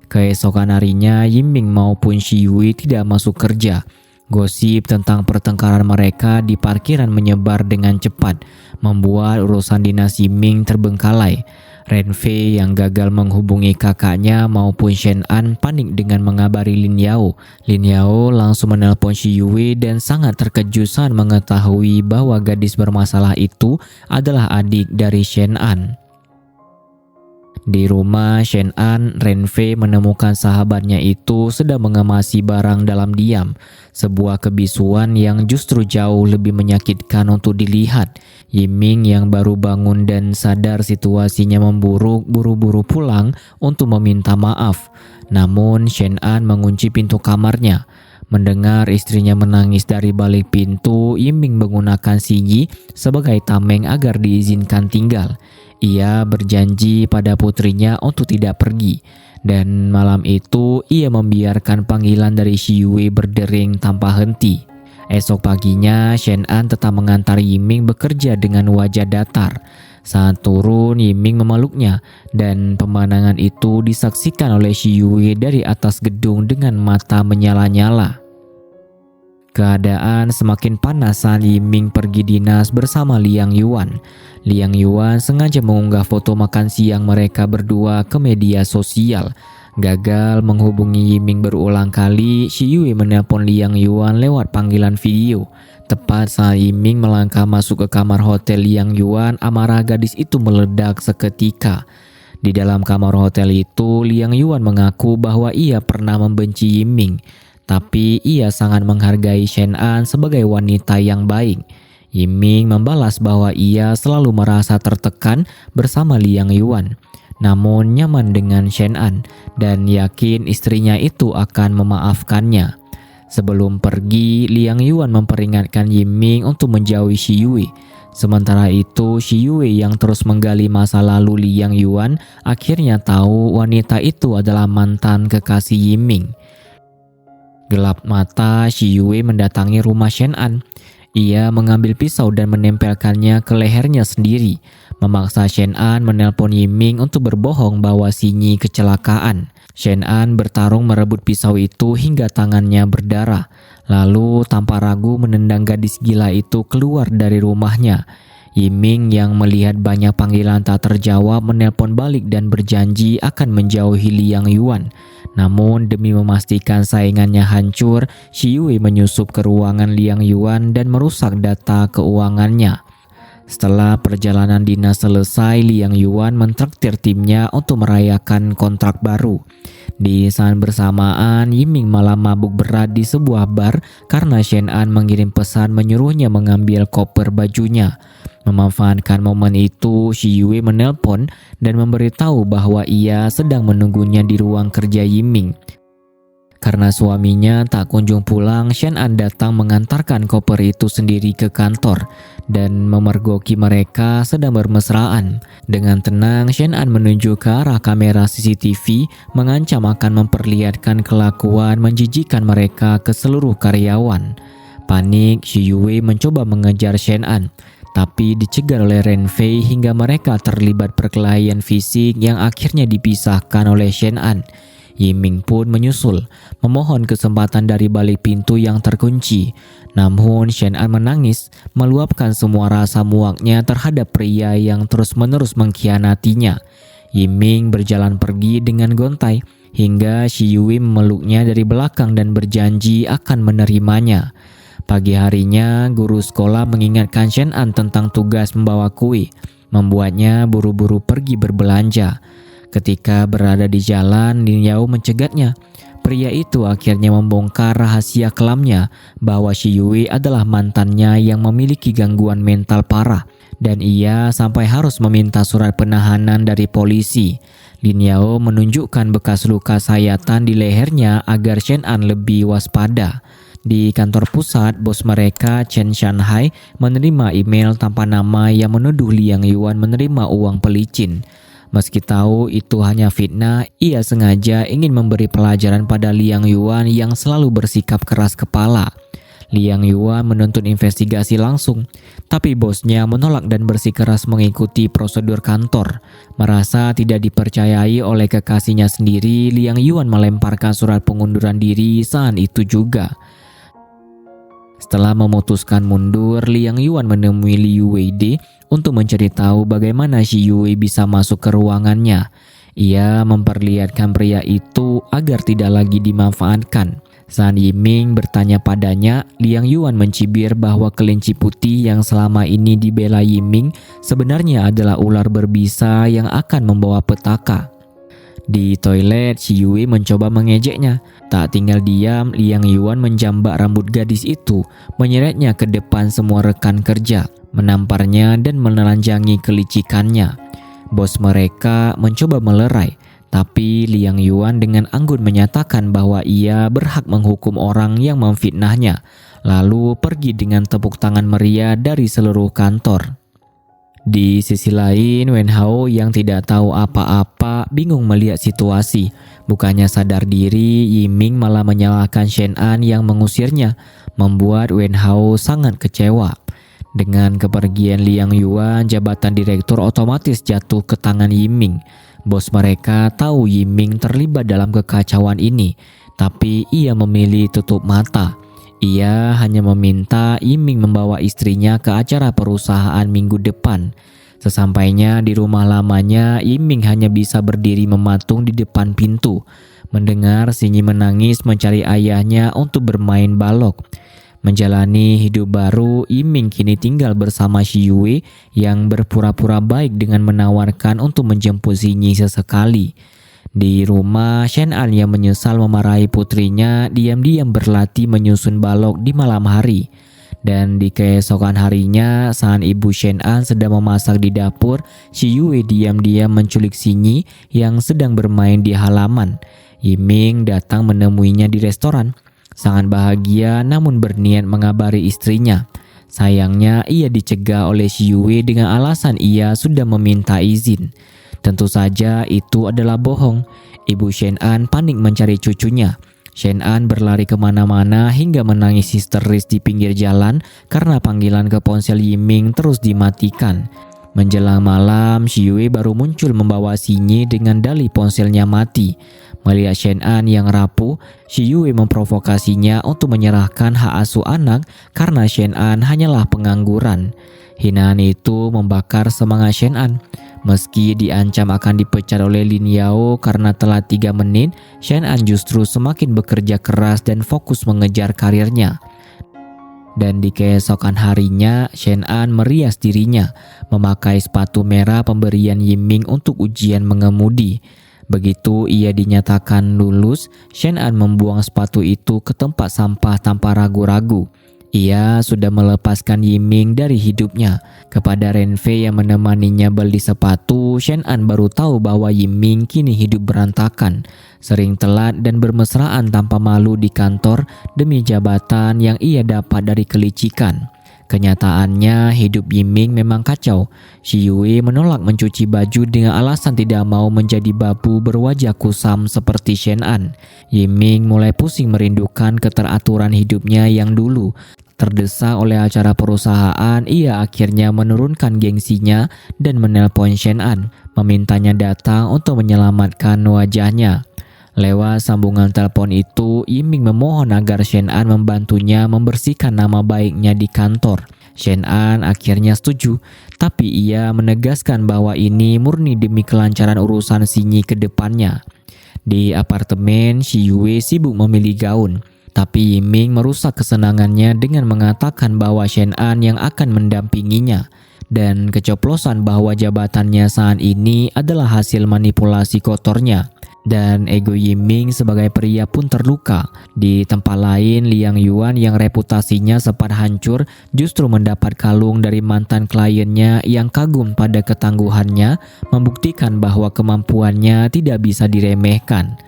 Keesokan harinya, Yiming maupun Shi Yue tidak masuk kerja. Gosip tentang pertengkaran mereka di parkiran menyebar dengan cepat, membuat urusan dinas Yiming terbengkalai. Ren Fei yang gagal menghubungi kakaknya maupun Shen An panik dengan mengabari Lin Yao. Lin Yao langsung menelpon Shi Yue dan sangat terkejut saat mengetahui bahwa gadis bermasalah itu adalah adik dari Shen An. Di rumah Shen An, Ren Fei menemukan sahabatnya itu sedang mengemasi barang dalam diam. Sebuah kebisuan yang justru jauh lebih menyakitkan untuk dilihat. Yiming yang baru bangun dan sadar situasinya memburuk buru-buru pulang untuk meminta maaf. Namun Shen An mengunci pintu kamarnya. Mendengar istrinya menangis dari balik pintu, Yiming menggunakan Siji sebagai tameng agar diizinkan tinggal. Ia berjanji pada putrinya untuk tidak pergi, dan malam itu ia membiarkan panggilan dari Shi Yue berdering tanpa henti. Esok paginya, Shen An tetap mengantar Yiming bekerja dengan wajah datar. Saat turun, Yiming memeluknya, dan pemandangan itu disaksikan oleh Shi Yue dari atas gedung dengan mata menyala-nyala. Keadaan semakin panas saat Yiming pergi dinas bersama Liang Yuan. Liang Yuan sengaja mengunggah foto makan siang mereka berdua ke media sosial. Gagal menghubungi Yiming berulang kali, Shi Yue menelpon Liang Yuan lewat panggilan video. Tepat saat Yiming melangkah masuk ke kamar hotel Liang Yuan, amarah gadis itu meledak seketika. Di dalam kamar hotel itu, Liang Yuan mengaku bahwa ia pernah membenci Yiming, tapi ia sangat menghargai Shen An sebagai wanita yang baik. Yiming membalas bahwa ia selalu merasa tertekan bersama Liang Yuan, namun nyaman dengan Shen An dan yakin istrinya itu akan memaafkannya. Sebelum pergi, Liang Yuan memperingatkan Yiming untuk menjauhi Shi Yue. Sementara itu, Shi Yue yang terus menggali masa lalu Liang Yuan akhirnya tahu wanita itu adalah mantan kekasih Yiming. Gelap mata, Shi Yue mendatangi rumah Shen An. Ia mengambil pisau dan menempelkannya ke lehernya sendiri, memaksa Shen An menelpon Yiming untuk berbohong bahwa Sinyi kecelakaan. Shen An bertarung merebut pisau itu hingga tangannya berdarah, lalu tanpa ragu menendang gadis gila itu keluar dari rumahnya. Yiming yang melihat banyak panggilan tak terjawab menelpon balik dan berjanji akan menjauhi Liang Yuan. Namun demi memastikan saingannya hancur, Shi Yue menyusup ke ruangan Liang Yuan dan merusak data keuangannya. Setelah perjalanan dinas selesai, Liang Yuan mentraktir timnya untuk merayakan kontrak baru. Di saat bersamaan, Yiming malah mabuk berat di sebuah bar karena Shen An mengirim pesan menyuruhnya mengambil koper bajunya. Memanfaatkan momen itu, Shi Yue menelpon dan memberitahu bahwa ia sedang menunggunya di ruang kerja Yiming. Karena suaminya tak kunjung pulang, Shen An datang mengantarkan koper itu sendiri ke kantor dan memergoki mereka sedang bermesraan. Dengan tenang, Shen An menuju ke arah kamera CCTV, mengancam akan memperlihatkan kelakuan menjijikkan mereka ke seluruh karyawan. Panik, Shi Yue mencoba mengejar Shen An, tapi dicegat oleh Ren Fei hingga mereka terlibat perkelahian fisik yang akhirnya dipisahkan oleh Shen An. Yiming pun menyusul, memohon kesempatan dari balik pintu yang terkunci. Namun Shen An menangis, meluapkan semua rasa muaknya terhadap pria yang terus-menerus mengkhianatinya. Yiming berjalan pergi dengan gontai, hingga Shi Yue memeluknya dari belakang dan berjanji akan menerimanya. Pagi harinya, guru sekolah mengingatkan Shen An tentang tugas membawa kue, membuatnya buru-buru pergi berbelanja. Ketika berada di jalan, Lin Yao mencegatnya. Pria itu akhirnya membongkar rahasia kelamnya bahwa Shi Yue adalah mantannya yang memiliki gangguan mental parah, dan ia sampai harus meminta surat penahanan dari polisi. Lin Yao menunjukkan bekas luka sayatan di lehernya agar Shen An lebih waspada. Di kantor pusat, bos mereka, Chen Shanhai, menerima email tanpa nama yang menuduh Liang Yuan menerima uang pelicin. Meski tahu itu hanya fitnah, ia sengaja ingin memberi pelajaran pada Liang Yuan yang selalu bersikap keras kepala. Liang Yuan menuntut investigasi langsung, tapi bosnya menolak dan bersikeras mengikuti prosedur kantor. Merasa tidak dipercayai oleh kekasihnya sendiri, Liang Yuan melemparkan surat pengunduran diri saat itu juga. Setelah memutuskan mundur, Liang Yuan menemui Liu Weide untuk mencari tahu bagaimana Shi Yue bisa masuk ke ruangannya. Ia memperlihatkan pria itu agar tidak lagi dimanfaatkan. Saat Yiming bertanya padanya, Liang Yuan mencibir bahwa kelinci putih yang selama ini dibela Yiming sebenarnya adalah ular berbisa yang akan membawa petaka. Di toilet, Shi Yue mencoba mengejeknya. Tak tinggal diam, Liang Yuan menjambak rambut gadis itu, menyeretnya ke depan semua rekan kerja, menamparnya dan menelanjangi kelicikannya. Bos mereka mencoba melerai, tapi Liang Yuan dengan anggun menyatakan bahwa ia berhak menghukum orang yang memfitnahnya, lalu pergi dengan tepuk tangan meriah dari seluruh kantor. Di sisi lain, Wen Hao yang tidak tahu apa-apa bingung melihat situasi. Bukannya sadar diri, Yiming malah menyalahkan Shen An yang mengusirnya, membuat Wen Hao sangat kecewa. Dengan kepergian Liang Yuan, jabatan direktur otomatis jatuh ke tangan Yiming. Bos mereka tahu Yiming terlibat dalam kekacauan ini, tapi ia memilih tutup mata. Ia hanya meminta Yiming membawa istrinya ke acara perusahaan minggu depan. Sesampainya di rumah lamanya, Yiming hanya bisa berdiri mematung di depan pintu, mendengar Sinyi menangis mencari ayahnya untuk bermain balok. Menjalani hidup baru, Yiming kini tinggal bersama Shi Yue yang berpura-pura baik dengan menawarkan untuk menjemput Sinyi sesekali. Di rumah, Shen An yang menyesal memarahi putrinya diam-diam berlatih menyusun balok di malam hari. Dan di keesokan harinya, saat ibu Shen An sedang memasak di dapur, Shi Yue diam-diam menculik Sinyi yang sedang bermain di halaman. Yiming datang menemuinya di restoran. Sangat bahagia namun berniat mengabari istrinya. Sayangnya ia dicegah oleh Shi Yue dengan alasan ia sudah meminta izin. Tentu saja itu adalah bohong. Ibu Shen An panik mencari cucunya. Shen An berlari kemana-mana hingga menangis histeris di pinggir jalan karena panggilan ke ponsel Yiming terus dimatikan. Menjelang malam, Shi Yue baru muncul membawa Sinyi dengan dalih ponselnya mati. Melihat Shen An yang rapuh, Shi Yue memprovokasinya untuk menyerahkan hak asuh anak karena Shen An hanyalah pengangguran. Hinaan itu membakar semangat Shen An. Meski diancam akan dipecat oleh Lin Yao karena telat 3 menit, Shen An justru semakin bekerja keras dan fokus mengejar karirnya. Dan di keesokan harinya, Shen An merias dirinya, memakai sepatu merah pemberian Yiming untuk ujian mengemudi. Begitu ia dinyatakan lulus, Shen An membuang sepatu itu ke tempat sampah tanpa ragu-ragu. Ia sudah melepaskan Yiming dari hidupnya. Kepada Renfei yang menemaninya beli sepatu, Shen An baru tahu bahwa Yiming kini hidup berantakan, sering telat dan bermesraan tanpa malu di kantor demi jabatan yang ia dapat dari kelicikan. Kenyataannya hidup Yiming memang kacau. Shi Yue menolak mencuci baju dengan alasan tidak mau menjadi babu berwajah kusam seperti Shen An. Yiming mulai pusing merindukan keteraturan hidupnya yang dulu. Terdesak oleh acara perusahaan, ia akhirnya menurunkan gengsinya dan menelpon Shen An, memintanya datang untuk menyelamatkan wajahnya. Lewat sambungan telepon itu, Yiming memohon agar Shen An membantunya membersihkan nama baiknya di kantor. Shen An akhirnya setuju, tapi ia menegaskan bahwa ini murni demi kelancaran urusan Xinyi ke depannya. Di apartemen, Shi Yue sibuk memilih gaun, tapi Yiming merusak kesenangannya dengan mengatakan bahwa Shen An yang akan mendampinginya, dan keceplosan bahwa jabatannya saat ini adalah hasil manipulasi kotornya. Dan ego Yiming sebagai pria pun terluka. Di tempat lain, Liang Yuan yang reputasinya sempat hancur justru mendapat kalung dari mantan kliennya yang kagum pada ketangguhannya, membuktikan bahwa kemampuannya tidak bisa diremehkan.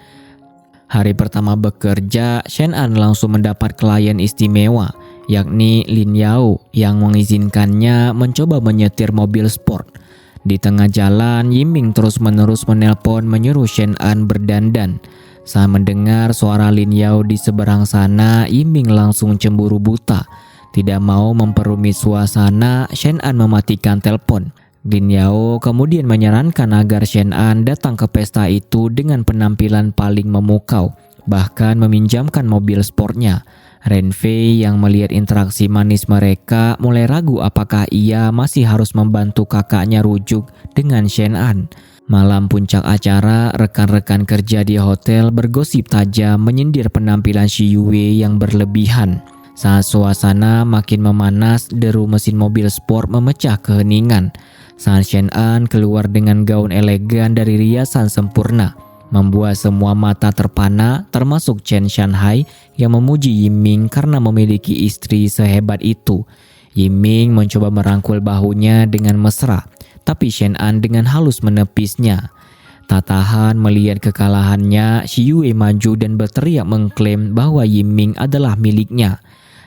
Hari pertama bekerja, Shen An langsung mendapat klien istimewa, yakni Lin Yao yang mengizinkannya mencoba menyetir mobil sport. Di tengah jalan, Yiming terus-menerus menelpon menyuruh Shen An berdandan. Saat mendengar suara Lin Yao di seberang sana, Yiming langsung cemburu buta. Tidak mau memperumit suasana, Shen An mematikan telepon. Lin Yao kemudian menyarankan agar Shen An datang ke pesta itu dengan penampilan paling memukau, bahkan meminjamkan mobil sportnya. Ren Fei yang melihat interaksi manis mereka mulai ragu apakah ia masih harus membantu kakaknya rujuk dengan Shen An. Malam puncak acara, rekan-rekan kerja di hotel bergosip tajam menyindir penampilan Shi Yue yang berlebihan. Saat suasana makin memanas, deru mesin mobil sport memecah keheningan. Saat Shen An keluar dengan gaun elegan dari riasan sempurna, membuat semua mata terpana, termasuk Chen Shanhai yang memuji Yiming karena memiliki istri sehebat itu. Yiming mencoba merangkul bahunya dengan mesra, tapi Shen An dengan halus menepisnya. Tak tahan melihat kekalahannya, Shi Yue maju dan berteriak mengklaim bahwa Yiming adalah miliknya.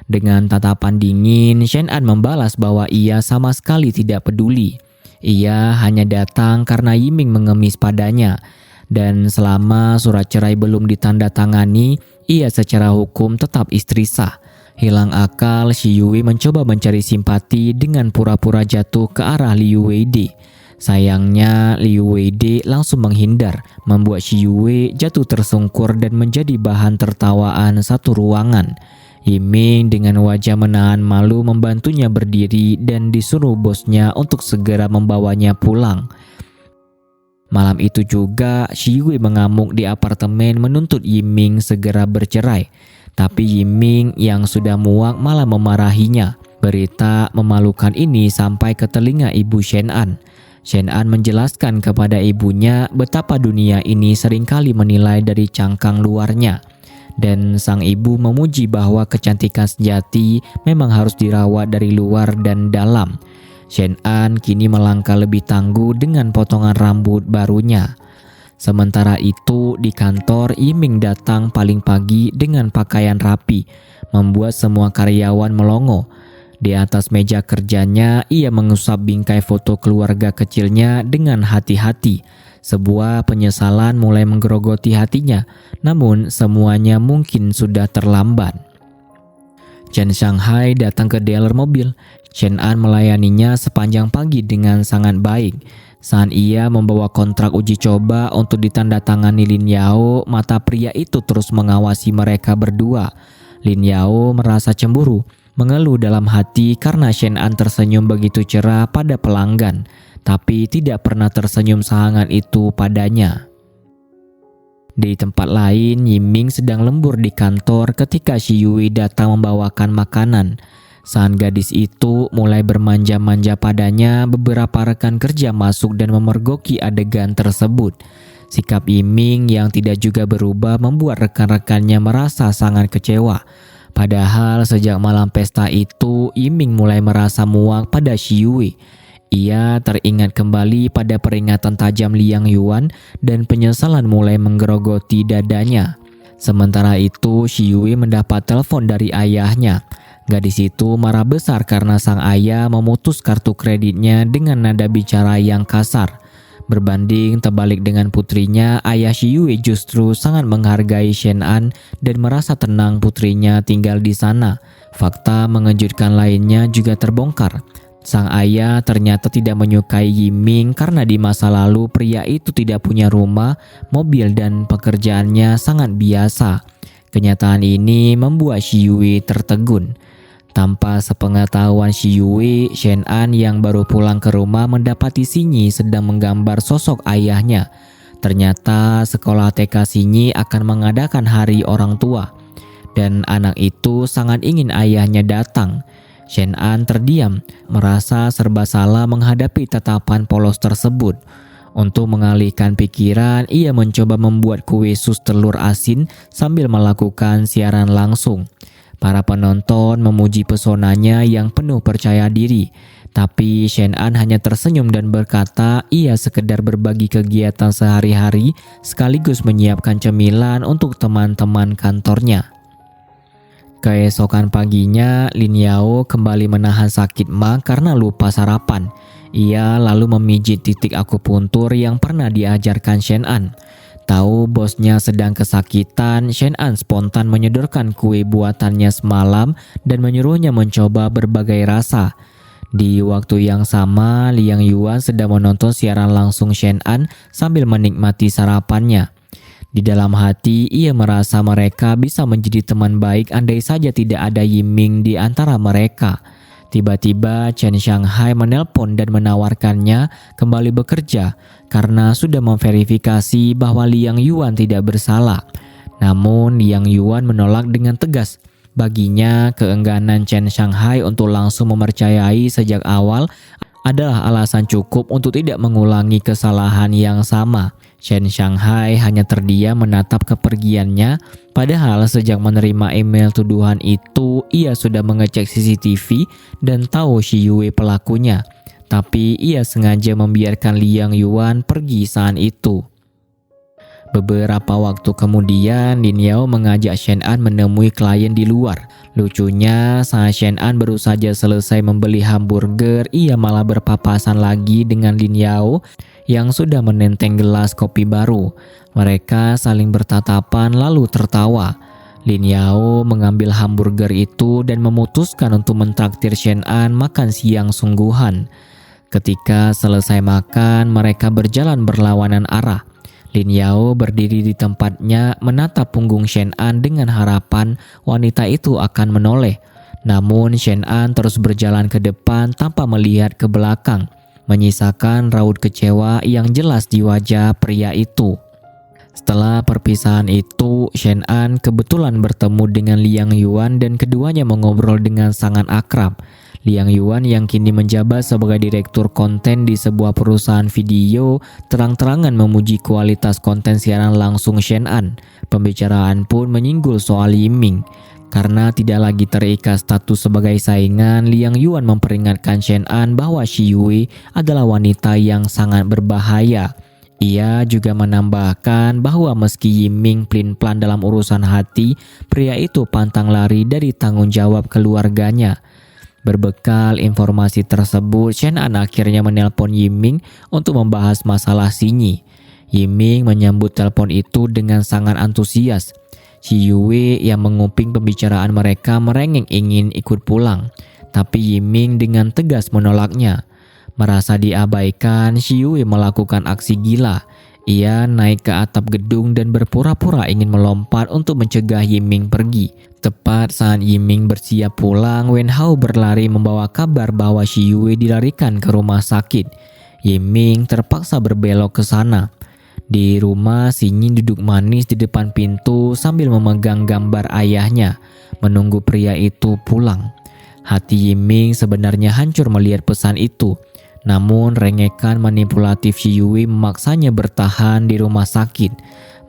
Dengan tatapan dingin, Shen An membalas bahwa ia sama sekali tidak peduli. Ia hanya datang karena Yiming mengemis padanya. Dan selama surat cerai belum ditandatangani, ia secara hukum tetap istri sah. Hilang akal, Shi Yue mencoba mencari simpati dengan pura-pura jatuh ke arah Liu Weide. Sayangnya, Liu Weide langsung menghindar, membuat Shi Yue jatuh tersungkur dan menjadi bahan tertawaan satu ruangan. Yiming dengan wajah menahan malu membantunya berdiri dan disuruh bosnya untuk segera membawanya pulang. Malam itu juga, Shi Yue mengamuk di apartemen menuntut Yiming segera bercerai. Tapi Yiming yang sudah muak malah memarahinya. Berita memalukan ini sampai ke telinga ibu Shen An. Shen An menjelaskan kepada ibunya betapa dunia ini seringkali menilai dari cangkang luarnya. Dan sang ibu memuji bahwa kecantikan sejati memang harus dirawat dari luar dan dalam. Shen An kini melangkah lebih tangguh dengan potongan rambut barunya. Sementara itu di kantor, Yiming datang paling pagi dengan pakaian rapi, membuat semua karyawan melongo. Di atas meja kerjanya, ia mengusap bingkai foto keluarga kecilnya dengan hati-hati. Sebuah penyesalan mulai menggerogoti hatinya, namun semuanya mungkin sudah terlambat. Chen Shanghai datang ke dealer mobil. Shen An melayaninya sepanjang pagi dengan sangat baik. Saat ia membawa kontrak uji coba untuk ditandatangani Lin Yao, mata pria itu terus mengawasi mereka berdua. Lin Yao merasa cemburu, mengeluh dalam hati karena Shen An tersenyum begitu cerah pada pelanggan, tapi tidak pernah tersenyum sehangat itu padanya. Di tempat lain, Yiming sedang lembur di kantor ketika Shi Yue datang membawakan makanan. Saat gadis itu mulai bermanja-manja padanya, beberapa rekan kerja masuk dan memergoki adegan tersebut. Sikap Yiming yang tidak juga berubah membuat rekan-rekannya merasa sangat kecewa. Padahal sejak malam pesta itu, Yiming mulai merasa muak pada Shi Yue. Ia teringat kembali pada peringatan tajam Liang Yuan dan penyesalan mulai menggerogoti dadanya. Sementara itu, Shi Yue mendapat telepon dari ayahnya. Gadis itu marah besar karena sang ayah memutus kartu kreditnya dengan nada bicara yang kasar. Berbanding terbalik dengan putrinya, ayah Shi Yue justru sangat menghargai Shen An dan merasa tenang putrinya tinggal di sana. Fakta mengejutkan lainnya juga terbongkar. Sang ayah ternyata tidak menyukai Yiming karena di masa lalu pria itu tidak punya rumah, mobil, dan pekerjaannya sangat biasa. Kenyataan ini membuat Shi Yue tertegun. Tanpa sepengetahuan Shi Yue, Shen An yang baru pulang ke rumah mendapati Sinyi sedang menggambar sosok ayahnya. Ternyata sekolah TK Sinyi akan mengadakan hari orang tua, dan anak itu sangat ingin ayahnya datang. Shen An terdiam, merasa serba salah menghadapi tatapan polos tersebut. Untuk mengalihkan pikiran, ia mencoba membuat kue sus telur asin sambil melakukan siaran langsung. Para penonton memuji pesonanya yang penuh percaya diri, tapi Shen An hanya tersenyum dan berkata ia sekedar berbagi kegiatan sehari-hari sekaligus menyiapkan cemilan untuk teman-teman kantornya. Keesokan paginya, Lin Yao kembali menahan sakit ma karena lupa sarapan. Ia lalu memijit titik akupuntur yang pernah diajarkan Shen An. Tahu bosnya sedang kesakitan, Shen An spontan menyodorkan kue buatannya semalam dan menyuruhnya mencoba berbagai rasa. Di waktu yang sama, Liang Yuan sedang menonton siaran langsung Shen An sambil menikmati sarapannya. Di dalam hati, ia merasa mereka bisa menjadi teman baik andai saja tidak ada Yiming di antara mereka. Tiba-tiba Chen Shanghai menelpon dan menawarkannya kembali bekerja karena sudah memverifikasi bahwa Liang Yuan tidak bersalah. Namun Liang Yuan menolak dengan tegas. Baginya, keengganan Chen Shanghai untuk langsung mempercayai sejak awal adalah alasan cukup untuk tidak mengulangi kesalahan yang sama. Chen Shanghai hanya terdiam menatap kepergiannya, padahal sejak menerima email tuduhan itu, ia sudah mengecek CCTV dan tahu Shi Yue pelakunya. Tapi ia sengaja membiarkan Liang Yuan pergi saat itu. Beberapa waktu kemudian, Lin Yao mengajak Shen An menemui klien di luar. Lucunya, saat Shen An baru saja selesai membeli hamburger, ia malah berpapasan lagi dengan Lin Yao yang sudah menenteng gelas kopi baru. Mereka saling bertatapan lalu tertawa. Lin Yao mengambil hamburger itu dan memutuskan untuk mentraktir Shen An makan siang sungguhan. Ketika selesai makan, mereka berjalan berlawanan arah. Lin Yao berdiri di tempatnya menatap punggung Shen An dengan harapan wanita itu akan menoleh. Namun Shen An terus berjalan ke depan tanpa melihat ke belakang, menyisakan raut kecewa yang jelas di wajah pria itu. Setelah perpisahan itu, Shen An kebetulan bertemu dengan Liang Yuan dan keduanya mengobrol dengan sangat akrab. Liang Yuan yang kini menjabat sebagai direktur konten di sebuah perusahaan video terang-terangan memuji kualitas konten siaran langsung Shen An. Pembicaraan pun menyinggung soal Yiming. Karena tidak lagi terikat status sebagai saingan, Liang Yuan memperingatkan Shen An bahwa Shi Yue adalah wanita yang sangat berbahaya. Ia juga menambahkan bahwa meski Yiming pelin-pelan dalam urusan hati, pria itu pantang lari dari tanggung jawab keluarganya. Berbekal informasi tersebut, Shen An akhirnya menelpon Yiming untuk membahas masalah Sinyi. Yiming menyambut telepon itu dengan sangat antusias. Shi Yue yang menguping pembicaraan mereka merengek ingin ikut pulang, tapi Yiming dengan tegas menolaknya. Merasa diabaikan, Shi Yue melakukan aksi gila. Ia naik ke atap gedung dan berpura-pura ingin melompat untuk mencegah Yiming pergi. Tepat saat Yiming bersiap pulang, Wen Hao berlari membawa kabar bahwa Shi Yue dilarikan ke rumah sakit. Yiming terpaksa berbelok ke sana. Di rumah, Sinyi duduk manis di depan pintu sambil memegang gambar ayahnya, menunggu pria itu pulang. Hati Yiming sebenarnya hancur melihat pesan itu. Namun rengekan manipulatif Shi Yue memaksanya bertahan di rumah sakit.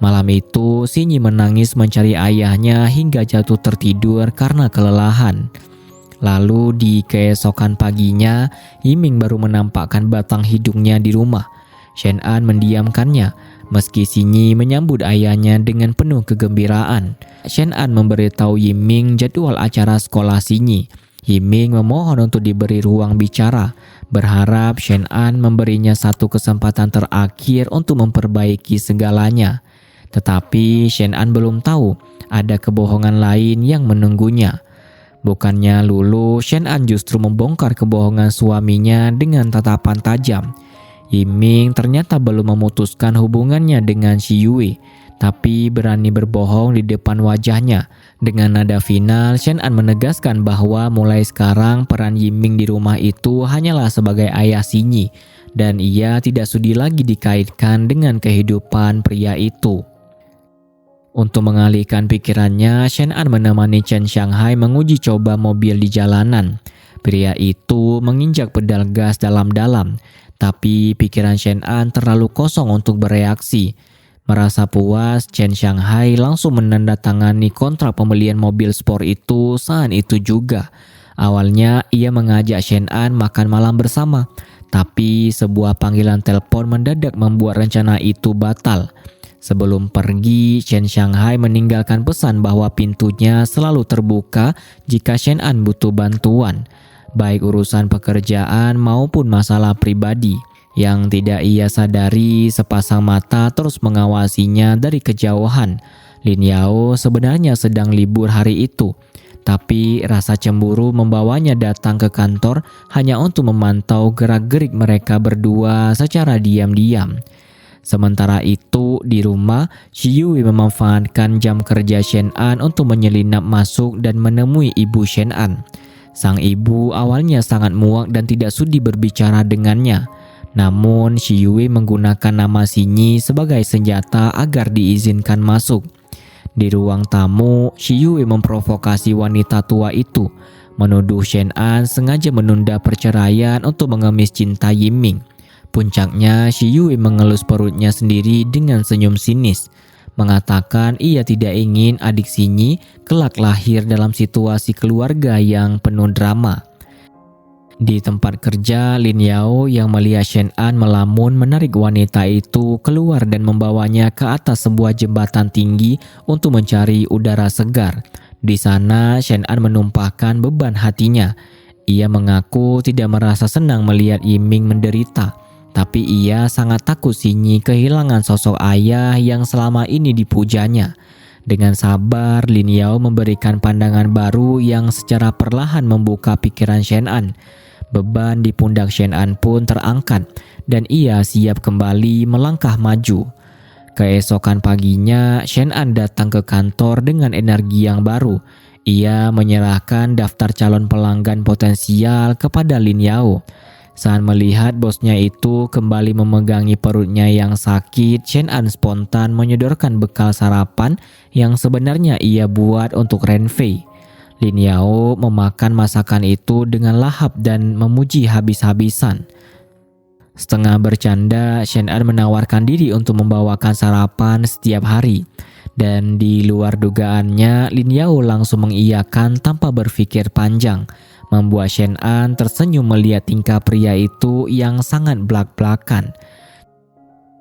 Malam itu, Sinyi menangis mencari ayahnya hingga jatuh tertidur karena kelelahan. Lalu di keesokan paginya, Yiming baru menampakkan batang hidungnya di rumah. Shen An mendiamkannya, meski Sinyi menyambut ayahnya dengan penuh kegembiraan. Shen An memberitahu Yiming jadwal acara sekolah Sinyi. Yiming memohon untuk diberi ruang bicara, berharap Shen An memberinya satu kesempatan terakhir untuk memperbaiki segalanya. Tetapi Shen An belum tahu ada kebohongan lain yang menunggunya. Bukannya luluh, Shen An justru membongkar kebohongan suaminya dengan tatapan tajam. Yiming ternyata belum memutuskan hubungannya dengan Shi Yue, tapi berani berbohong di depan wajahnya. Dengan nada final, Shen An menegaskan bahwa mulai sekarang peran Yiming di rumah itu hanyalah sebagai ayah Sinyi, dan ia tidak sudi lagi dikaitkan dengan kehidupan pria itu. Untuk mengalihkan pikirannya, Shen An menemani Chen Shanghai menguji coba mobil di jalanan. Pria itu menginjak pedal gas dalam-dalam, tapi pikiran Shen An terlalu kosong untuk bereaksi. Merasa puas, Chen Shanghai langsung menandatangani kontrak pembelian mobil sport itu saat itu juga. Awalnya ia mengajak Shen An makan malam bersama, tapi sebuah panggilan telepon mendadak membuat rencana itu batal. Sebelum pergi, Chen Shanghai meninggalkan pesan bahwa pintunya selalu terbuka jika Shen An butuh bantuan, baik urusan pekerjaan maupun masalah pribadi. Yang tidak ia sadari, sepasang mata terus mengawasinya dari kejauhan. Lin Yao sebenarnya sedang libur hari itu, tapi rasa cemburu membawanya datang ke kantor hanya untuk memantau gerak-gerik mereka berdua secara diam-diam. Sementara itu, di rumah, Shi Yue memanfaatkan jam kerja Shen An untuk menyelinap masuk dan menemui ibu Shen An. Sang ibu awalnya sangat muak dan tidak sudi berbicara dengannya. Namun, Shi Yue menggunakan nama Sinyi sebagai senjata agar diizinkan masuk. Di ruang tamu, Shi Yue memprovokasi wanita tua itu, menuduh Shen An sengaja menunda perceraian untuk mengemis cinta Yiming. Puncaknya, Shi Yue mengelus perutnya sendiri dengan senyum sinis, mengatakan ia tidak ingin adik Sinyi kelak lahir dalam situasi keluarga yang penuh drama. Di tempat kerja, Lin Yao yang melihat Shen An melamun menarik wanita itu keluar dan membawanya ke atas sebuah jembatan tinggi untuk mencari udara segar. Di sana, Shen An menumpahkan beban hatinya. Ia mengaku tidak merasa senang melihat Yiming menderita, tapi ia sangat takut Sinyi kehilangan sosok ayah yang selama ini dipujanya. Dengan sabar, Lin Yao memberikan pandangan baru yang secara perlahan membuka pikiran Shen An. Beban di pundak Shen An pun terangkat dan ia siap kembali melangkah maju. Keesokan paginya, Shen An datang ke kantor dengan energi yang baru. Ia menyerahkan daftar calon pelanggan potensial kepada Lin Yao. Saat melihat bosnya itu kembali memegangi perutnya yang sakit, Shen An spontan menyodorkan bekal sarapan yang sebenarnya ia buat untuk Ren Fei. Lin Yao memakan masakan itu dengan lahap dan memuji habis-habisan. Setengah bercanda, Shen An menawarkan diri untuk membawakan sarapan setiap hari. Dan di luar dugaannya, Lin Yao langsung mengiyakan tanpa berpikir panjang, membuat Shen An tersenyum melihat tingkah pria itu yang sangat blak-blakan.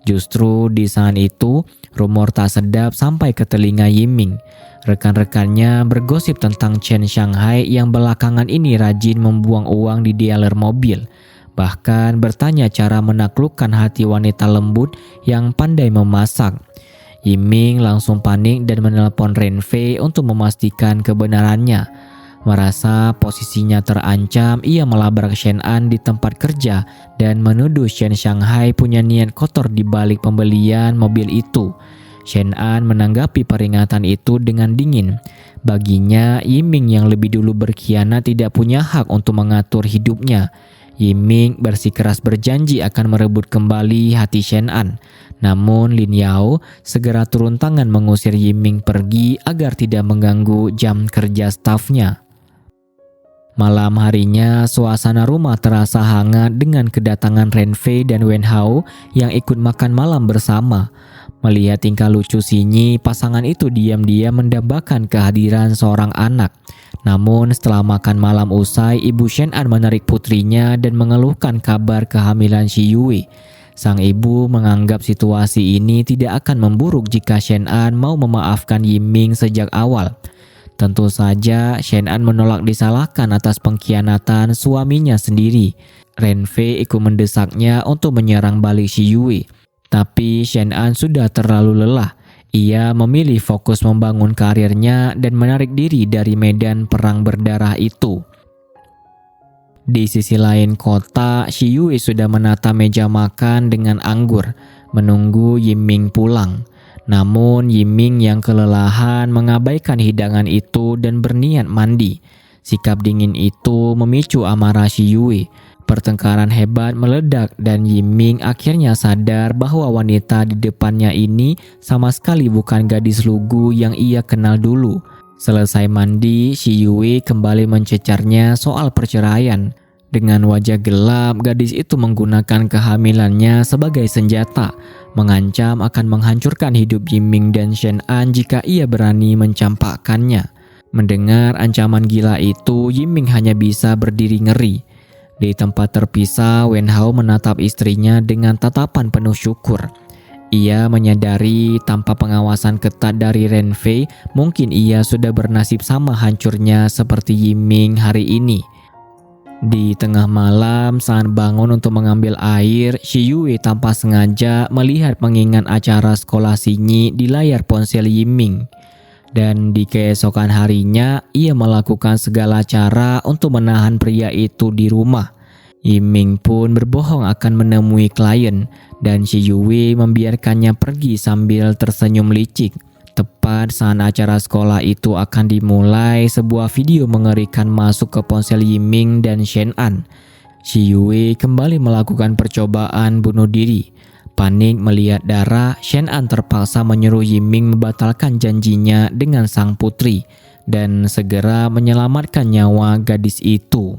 Justru di saat itu, rumor tak sedap sampai ke telinga Yiming. Rekan-rekannya bergosip tentang Chen Shanghai yang belakangan ini rajin membuang uang di dealer mobil. Bahkan bertanya cara menaklukkan hati wanita lembut yang pandai memasak. Yiming langsung panik dan menelpon Ren Fei untuk memastikan kebenarannya. Merasa posisinya terancam, ia melabrak Shen An di tempat kerja dan menuduh Chen Shanghai punya niat kotor di balik pembelian mobil itu. Shen An menanggapi peringatan itu dengan dingin. Baginya, Yiming yang lebih dulu berkhianat tidak punya hak untuk mengatur hidupnya. Yiming bersikeras berjanji akan merebut kembali hati Shen An. Namun Lin Yao segera turun tangan mengusir Yiming pergi agar tidak mengganggu jam kerja stafnya. Malam harinya, suasana rumah terasa hangat dengan kedatangan Ren Fei dan Wen Hao yang ikut makan malam bersama. Melihat tingkah lucu Sinyi, pasangan itu diam-diam mendambakan kehadiran seorang anak. Namun setelah makan malam usai, ibu Shen An menarik putrinya dan mengeluhkan kabar kehamilan Shi Yue. Sang ibu menganggap situasi ini tidak akan memburuk jika Shen An mau memaafkan Yiming sejak awal. Tentu saja Shen An menolak disalahkan atas pengkhianatan suaminya sendiri. Ren Fei ikut mendesaknya untuk menyerang balik Shi Yue. Tapi Shen An sudah terlalu lelah. Ia memilih fokus membangun karirnya dan menarik diri dari medan perang berdarah itu. Di sisi lain kota, Shi Yue sudah menata meja makan dengan anggur, menunggu Yiming pulang. Namun Yiming yang kelelahan mengabaikan hidangan itu dan berniat mandi. Sikap dingin itu memicu amarah Shi Yue. Pertengkaran hebat meledak dan Yiming akhirnya sadar bahwa wanita di depannya ini sama sekali bukan gadis lugu yang ia kenal dulu. Selesai mandi, Shi Yue kembali mencecarnya soal perceraian. Dengan wajah gelap, gadis itu menggunakan kehamilannya sebagai senjata, mengancam akan menghancurkan hidup Yiming dan Shen An jika ia berani mencampakkannya. Mendengar ancaman gila itu, Yiming hanya bisa berdiri ngeri. Di tempat terpisah, Wen Hao menatap istrinya dengan tatapan penuh syukur. Ia menyadari tanpa pengawasan ketat dari Ren Fei, mungkin ia sudah bernasib sama hancurnya seperti Yiming hari ini. Di tengah malam, saat bangun untuk mengambil air, Shi Yue tanpa sengaja melihat pengingat acara sekolah Sinyi di layar ponsel Yiming. Dan di keesokan harinya, ia melakukan segala cara untuk menahan pria itu di rumah. Yiming pun berbohong akan menemui klien, dan Shi Yue membiarkannya pergi sambil tersenyum licik. Tepat saat acara sekolah itu akan dimulai, sebuah video mengerikan masuk ke ponsel Yiming dan Shen An. Shi Yue kembali melakukan percobaan bunuh diri. Panik melihat darah, Shen An terpaksa menyuruh Yiming membatalkan janjinya dengan sang putri dan segera menyelamatkan nyawa gadis itu.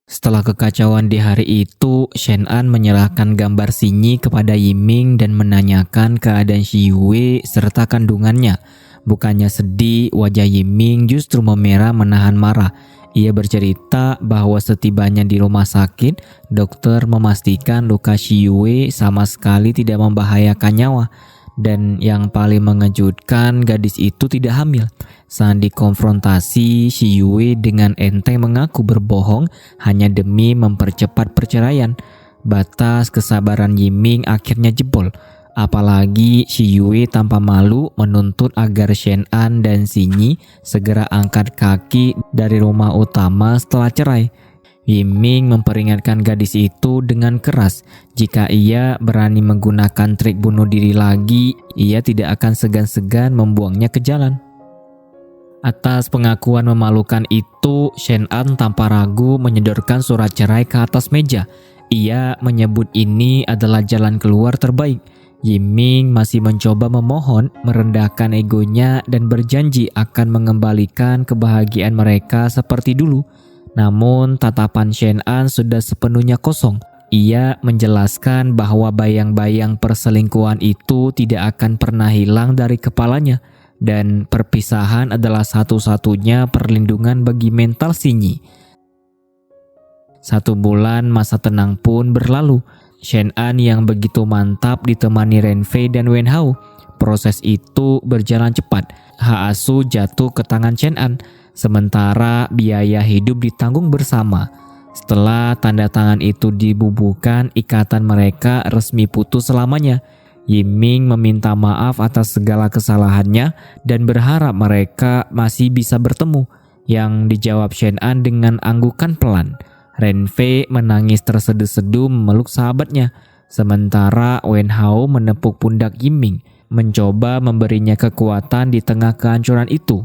Setelah kekacauan di hari itu, Shen An menyerahkan gambar Sinyi kepada Yiming dan menanyakan keadaan Shi Yue serta kandungannya. Bukannya sedih, wajah Yiming justru memerah menahan marah. Ia bercerita bahwa setibanya di rumah sakit, dokter memastikan luka Shi Yue sama sekali tidak membahayakan nyawa. Dan yang paling mengejutkan, gadis itu tidak hamil. Saat dikonfrontasi, Shi Yue dengan enteng mengaku berbohong hanya demi mempercepat perceraian. Batas kesabaran Yiming akhirnya jebol. Apalagi Shi Yue tanpa malu menuntut agar Shen An dan Sinyi segera angkat kaki dari rumah utama setelah cerai. Yiming memperingatkan gadis itu dengan keras, jika ia berani menggunakan trik bunuh diri lagi, ia tidak akan segan-segan membuangnya ke jalan. Atas pengakuan memalukan itu, Shen An tanpa ragu menyodorkan surat cerai ke atas meja. Ia menyebut ini adalah jalan keluar terbaik. Yiming masih mencoba memohon, merendahkan egonya dan berjanji akan mengembalikan kebahagiaan mereka seperti dulu. Namun tatapan Shen An sudah sepenuhnya kosong. Ia menjelaskan bahwa bayang-bayang perselingkuhan itu tidak akan pernah hilang dari kepalanya dan perpisahan adalah satu-satunya perlindungan bagi mental Sinyi. 1 bulan masa tenang pun berlalu. Shen An yang begitu mantap ditemani Ren Fei dan Wen Hao. Proses itu berjalan cepat. Hak asuh jatuh ke tangan Shen An, sementara biaya hidup ditanggung bersama. Setelah tanda tangan itu dibubuhkan, ikatan mereka resmi putus selamanya. Yiming meminta maaf atas segala kesalahannya dan berharap mereka masih bisa bertemu, yang dijawab Shen An dengan anggukan pelan. Ren Fei menangis terseduh-seduh memeluk sahabatnya, sementara Wen Hao menepuk pundak Yiming, mencoba memberinya kekuatan di tengah kehancuran itu.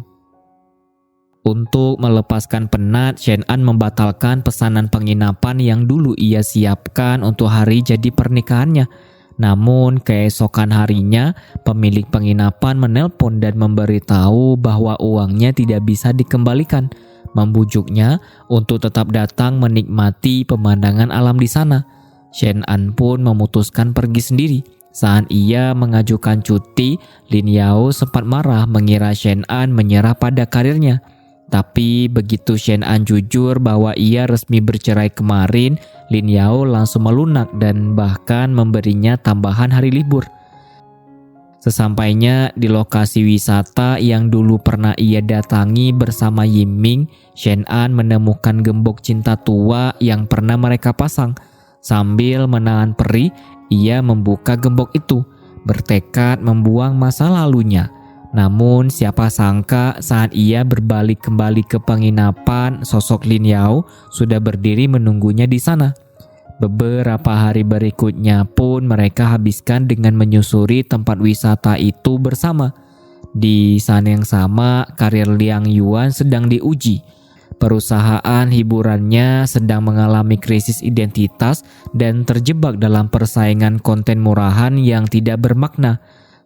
Untuk melepaskan penat, Shen An membatalkan pesanan penginapan yang dulu ia siapkan untuk hari jadi pernikahannya. Namun keesokan harinya, pemilik penginapan menelpon dan memberitahu bahwa uangnya tidak bisa dikembalikan, membujuknya untuk tetap datang menikmati pemandangan alam di sana. Shen An pun memutuskan pergi sendiri. Saat ia mengajukan cuti, Lin Yao sempat marah mengira Shen An menyerah pada karirnya. Tapi begitu Shen An jujur bahwa ia resmi bercerai kemarin, Lin Yao langsung melunak dan bahkan memberinya tambahan hari libur. Sesampainya di lokasi wisata yang dulu pernah ia datangi bersama Yiming, Shen An menemukan gembok cinta tua yang pernah mereka pasang. Sambil menahan perih, ia membuka gembok itu. bertekad membuang masa lalunya. Namun siapa sangka saat ia berbalik kembali ke penginapan, sosok Lin Yao sudah berdiri menunggunya di sana. Beberapa hari berikutnya pun mereka habiskan dengan menyusuri tempat wisata itu bersama. Di sana yang sama, karir Liang Yuan sedang diuji. Perusahaan hiburannya sedang mengalami krisis identitas dan terjebak dalam persaingan konten murahan yang tidak bermakna.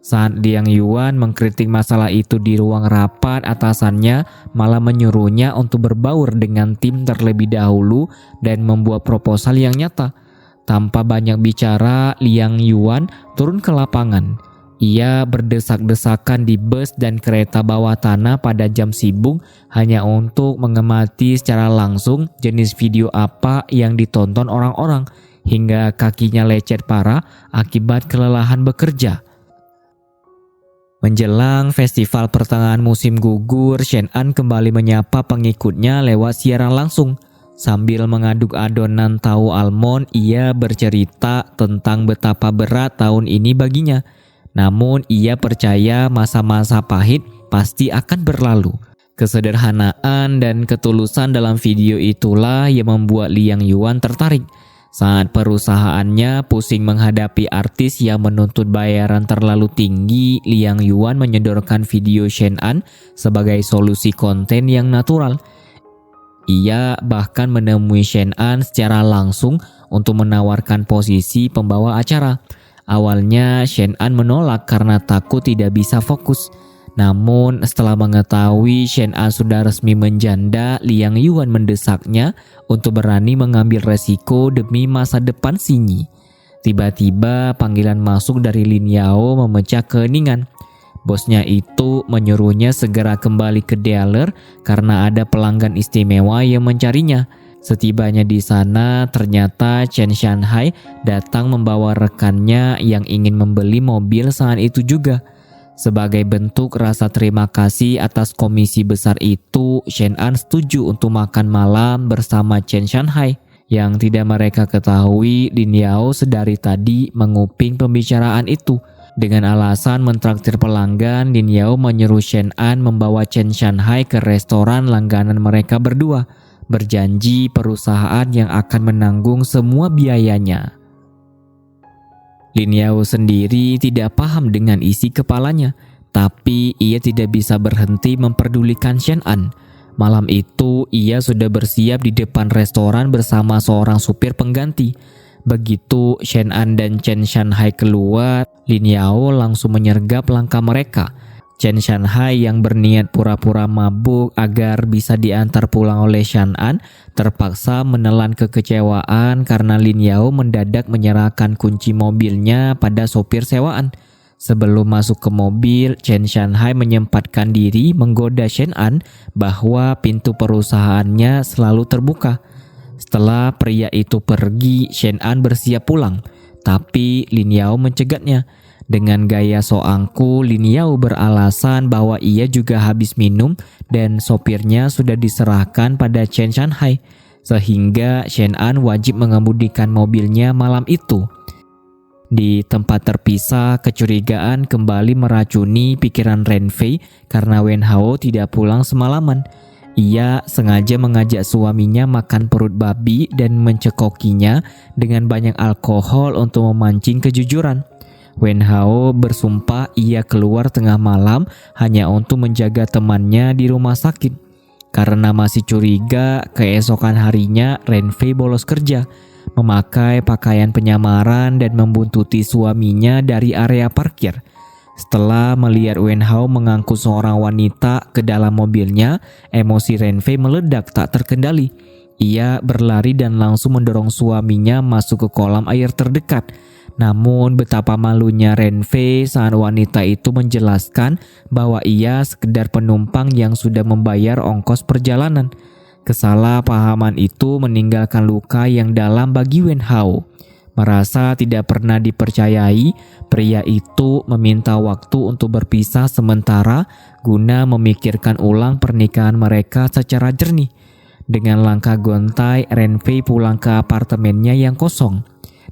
Saat Liang Yuan mengkritik masalah itu di ruang rapat, atasannya malah menyuruhnya untuk berbaur dengan tim terlebih dahulu dan membuat proposal yang nyata. Tanpa banyak bicara, Liang Yuan turun ke lapangan. Ia berdesak-desakan di bus dan kereta bawah tanah pada jam sibuk hanya untuk mengamati secara langsung jenis video apa yang ditonton orang-orang, hingga kakinya lecet parah akibat kelelahan bekerja. Menjelang festival pertengahan musim gugur, Shen An kembali menyapa pengikutnya lewat siaran langsung. Sambil mengaduk adonan tahu almond, ia bercerita tentang betapa berat tahun ini baginya. Namun ia percaya masa-masa pahit pasti akan berlalu. Kesederhanaan dan ketulusan dalam video itulah yang membuat Liang Yuan tertarik. Saat perusahaannya pusing menghadapi artis yang menuntut bayaran terlalu tinggi, Liang Yuan menyodorkan video Shen An sebagai solusi konten yang natural. Ia bahkan menemui Shen An secara langsung untuk menawarkan posisi pembawa acara. Awalnya Shen An menolak karena takut tidak bisa fokus. Namun setelah mengetahui Shen An sudah resmi menjanda, Liang Yuan mendesaknya untuk berani mengambil resiko demi masa depan Sinyi. Tiba-tiba panggilan masuk dari Lin Yao memecah keheningan. Bosnya itu menyuruhnya segera kembali ke dealer karena ada pelanggan istimewa yang mencarinya. Setibanya di sana, ternyata Chen Shanhai datang membawa rekannya yang ingin membeli mobil saat itu juga. Sebagai bentuk rasa terima kasih atas komisi besar itu, Shen An setuju untuk makan malam bersama Chen Shanhai. Yang tidak mereka ketahui, Lin Yao sedari tadi menguping pembicaraan itu. Dengan alasan mentraktir pelanggan, Lin Yao menyuruh Shen An membawa Chen Shanhai ke restoran langganan mereka berdua, berjanji perusahaan yang akan menanggung semua biayanya. Lin Yao sendiri tidak paham dengan isi kepalanya, tapi ia tidak bisa berhenti memperdulikan Shen An. Malam itu ia sudah bersiap di depan restoran bersama seorang supir pengganti. Begitu Shen An dan Chen Shanhai keluar, Lin Yao langsung menyergap langkah mereka. Chen Shanhai yang berniat pura-pura mabuk agar bisa diantar pulang oleh Shen An terpaksa menelan kekecewaan karena Lin Yao mendadak menyerahkan kunci mobilnya pada sopir sewaan. Sebelum masuk ke mobil, Chen Shanhai menyempatkan diri menggoda Shen An bahwa pintu perusahaannya selalu terbuka. Setelah pria itu pergi, Shen An bersiap pulang, tapi Lin Yao mencegahnya. Dengan gaya so angkuh, Lin Yao beralasan bahwa ia juga habis minum dan sopirnya sudah diserahkan pada Chen Shanhai, sehingga Shen An wajib mengemudikan mobilnya malam itu. Di tempat terpisah, kecurigaan kembali meracuni pikiran Ren Fei karena Wen Hao tidak pulang semalaman. Ia sengaja mengajak suaminya makan perut babi dan mencekokinya dengan banyak alkohol untuk memancing kejujuran. Wen Hao bersumpah ia keluar tengah malam hanya untuk menjaga temannya di rumah sakit. Karena masih curiga, keesokan harinya Ren Fei bolos kerja, memakai pakaian penyamaran dan membuntuti suaminya dari area parkir. Setelah melihat Wen Hao mengangkut seorang wanita ke dalam mobilnya, emosi Ren Fei meledak tak terkendali. Ia berlari dan langsung mendorong suaminya masuk ke kolam air terdekat. Namun betapa malunya Ren Fei saat wanita itu menjelaskan bahwa ia sekedar penumpang yang sudah membayar ongkos perjalanan. Kesalahpahaman itu meninggalkan luka yang dalam bagi Wen Hao. Merasa tidak pernah dipercayai, pria itu meminta waktu untuk berpisah sementara guna memikirkan ulang pernikahan mereka secara jernih. Dengan langkah gontai, Ren Fei pulang ke apartemennya yang kosong.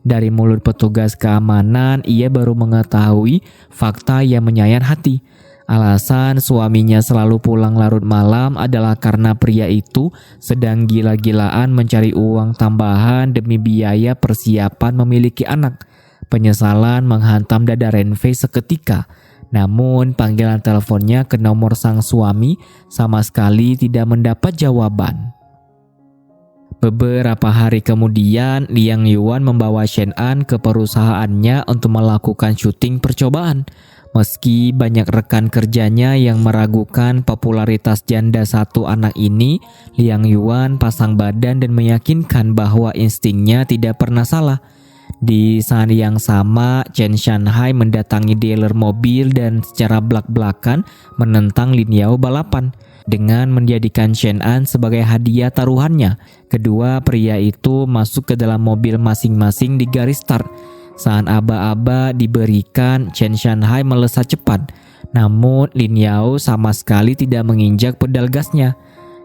Dari mulut petugas keamanan, ia baru mengetahui fakta yang menyayat hati. Alasan suaminya selalu pulang larut malam adalah karena pria itu sedang gila-gilaan mencari uang tambahan demi biaya persiapan memiliki anak. Penyesalan menghantam dada Renvey seketika. Namun panggilan teleponnya ke nomor sang suami sama sekali tidak mendapat jawaban. Beberapa hari kemudian, Liang Yuan membawa Shen An ke perusahaannya untuk melakukan syuting percobaan. Meski banyak rekan kerjanya yang meragukan popularitas janda satu anak ini, Liang Yuan pasang badan dan meyakinkan bahwa instingnya tidak pernah salah. Di saat yang sama, Chen Shanhai mendatangi dealer mobil dan secara belak-belakan menentang Lin Yao balapan. Dengan menjadikan Shen An sebagai hadiah taruhannya, kedua pria itu masuk ke dalam mobil masing-masing di garis start. Saat aba-aba diberikan, Chen Shanhai melesat cepat. Namun Lin Yao sama sekali tidak menginjak pedal gasnya.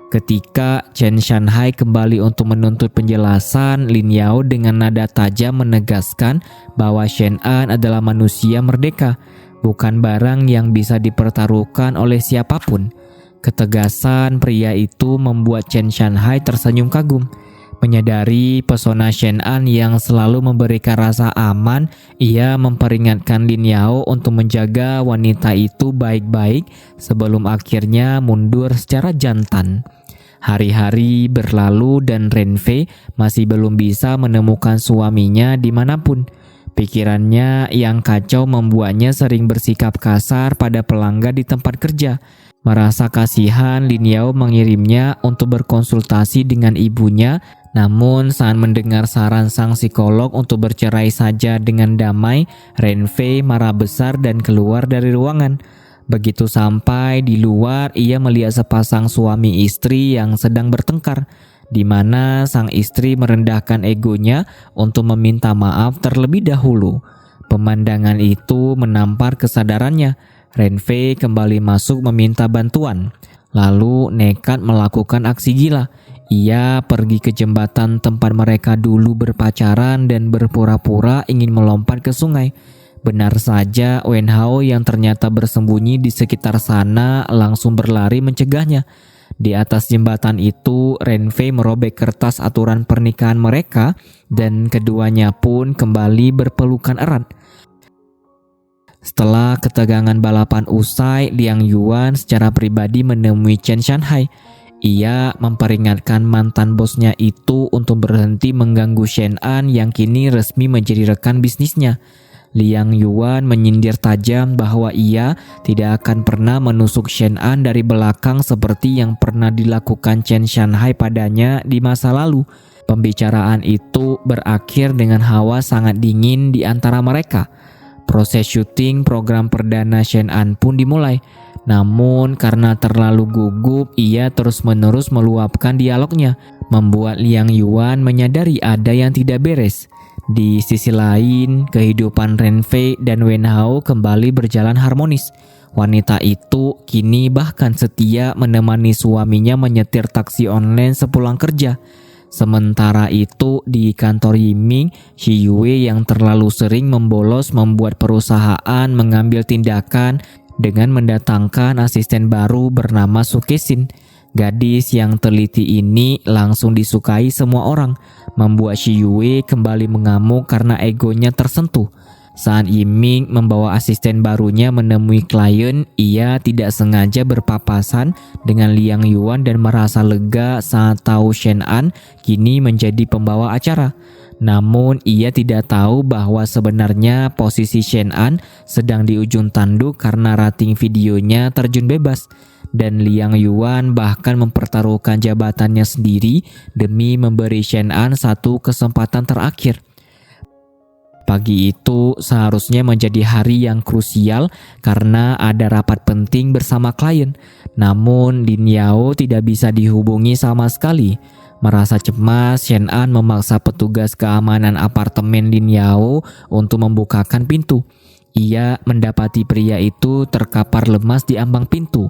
Ketika Chen Shanhai kembali untuk menuntut penjelasan, Lin Yao dengan nada tajam menegaskan bahwa Shen An adalah manusia merdeka, bukan barang yang bisa dipertaruhkan oleh siapapun. Ketegasan pria itu membuat Chen Shanhai tersenyum kagum. Menyadari pesona Shen An yang selalu memberikan rasa aman, ia memperingatkan Lin Yao untuk menjaga wanita itu baik-baik sebelum akhirnya mundur secara jantan. Hari-hari berlalu dan Renfei masih belum bisa menemukan suaminya dimanapun. Pikirannya yang kacau membuatnya sering bersikap kasar pada pelanggan di tempat kerja. Merasa kasihan, Lin Yao mengirimnya untuk berkonsultasi dengan ibunya. Namun saat mendengar saran sang psikolog untuk bercerai saja dengan damai, Renfei marah besar dan keluar dari ruangan. Begitu sampai di luar, ia melihat sepasang suami istri yang sedang bertengkar, di mana sang istri merendahkan egonya untuk meminta maaf terlebih dahulu. Pemandangan itu menampar kesadarannya. Renfei kembali masuk meminta bantuan, lalu nekat melakukan aksi gila. Ia pergi ke jembatan tempat mereka dulu berpacaran dan berpura-pura ingin melompat ke sungai. Benar saja, Wen Hao yang ternyata bersembunyi di sekitar sana langsung berlari mencegahnya. Di atas jembatan itu, Renfei merobek kertas aturan pernikahan mereka dan keduanya pun kembali berpelukan erat. Setelah ketegangan balapan usai, Liang Yuan secara pribadi menemui Chen Shanhai. Ia memperingatkan mantan bosnya itu untuk berhenti mengganggu Shen An yang kini resmi menjadi rekan bisnisnya. Liang Yuan menyindir tajam bahwa ia tidak akan pernah menusuk Shen An dari belakang seperti yang pernah dilakukan Chen Shanhai padanya di masa lalu. Pembicaraan itu berakhir dengan hawa sangat dingin di antara mereka. Proses syuting program perdana Shen An pun dimulai. Namun karena terlalu gugup, ia terus-menerus meluapkan dialognya, membuat Liang Yuan menyadari ada yang tidak beres. Di sisi lain, kehidupan Renfei dan Wen Hao kembali berjalan harmonis. Wanita itu kini bahkan setia menemani suaminya menyetir taksi online sepulang kerja. Sementara itu di kantor Yiming, Xi Yue yang terlalu sering membolos membuat perusahaan mengambil tindakan dengan mendatangkan asisten baru bernama Su Kexin. Gadis yang teliti ini langsung disukai semua orang, membuat Xi Yue kembali mengamuk karena egonya tersentuh. Saat Yiming membawa asisten barunya menemui klien, ia tidak sengaja berpapasan dengan Liang Yuan dan merasa lega saat tahu Shen An kini menjadi pembawa acara. Namun ia tidak tahu bahwa sebenarnya posisi Shen An sedang di ujung tanduk karena rating videonya terjun bebas. Dan Liang Yuan bahkan mempertaruhkan jabatannya sendiri demi memberi Shen An satu kesempatan terakhir. Pagi itu seharusnya menjadi hari yang krusial karena ada rapat penting bersama klien. Namun Lin Yao tidak bisa dihubungi sama sekali. Merasa cemas, Shen An memaksa petugas keamanan apartemen Lin Yao untuk membukakan pintu. Ia mendapati pria itu terkapar lemas di ambang pintu.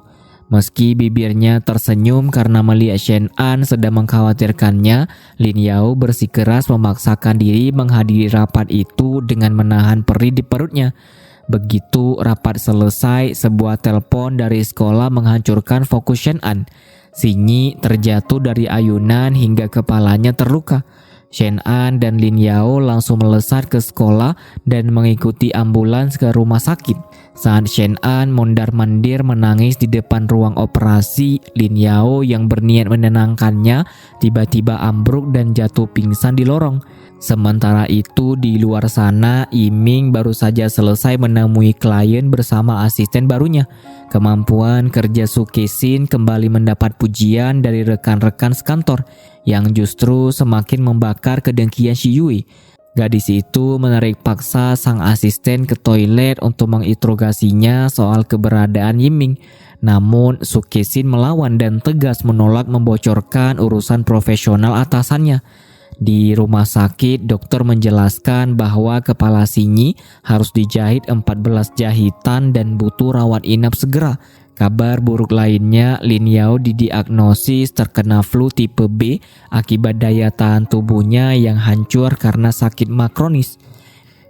Meski bibirnya tersenyum karena melihat Shen An sedang mengkhawatirkannya, Lin Yao bersikeras memaksakan diri menghadiri rapat itu dengan menahan perih di perutnya. Begitu rapat selesai, sebuah telepon dari sekolah menghancurkan fokus Shen An. Sinyi terjatuh dari ayunan hingga kepalanya terluka. Shen An dan Lin Yao langsung melesat ke sekolah dan mengikuti ambulans ke rumah sakit. Saat Shen An mondar-mandir menangis di depan ruang operasi, Lin Yao yang berniat menenangkannya tiba-tiba ambruk dan jatuh pingsan di lorong. Sementara itu di luar sana, Yiming baru saja selesai menemui klien bersama asisten barunya. Kemampuan kerja Su Kexin kembali mendapat pujian dari rekan-rekan sekantor yang justru semakin membakar kedengkian Shi Yui. Gadis itu menarik paksa sang asisten ke toilet untuk menginterogasinya soal keberadaan Yiming. Namun Su Kexin melawan dan tegas menolak membocorkan urusan profesional atasannya. Di rumah sakit, dokter menjelaskan bahwa kepala Sinyi harus dijahit 14 jahitan dan butuh rawat inap segera. Kabar buruk lainnya, Lin Yao didiagnosis terkena flu tipe B akibat daya tahan tubuhnya yang hancur karena sakit makronis.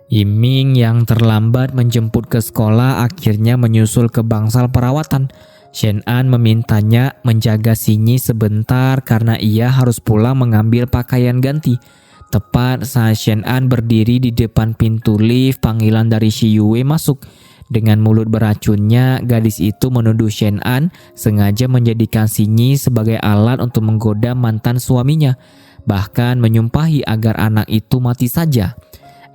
Yiming yang terlambat menjemput ke sekolah akhirnya menyusul ke bangsal perawatan. Shen An memintanya menjaga Sinyi sebentar karena ia harus pulang mengambil pakaian ganti. Tepat saat Shen An berdiri di depan pintu lift, panggilan dari Shi Yue masuk. Dengan mulut beracunnya, gadis itu menuduh Shen An sengaja menjadikan Sinyi sebagai alat untuk menggoda mantan suaminya, bahkan menyumpahi agar anak itu mati saja.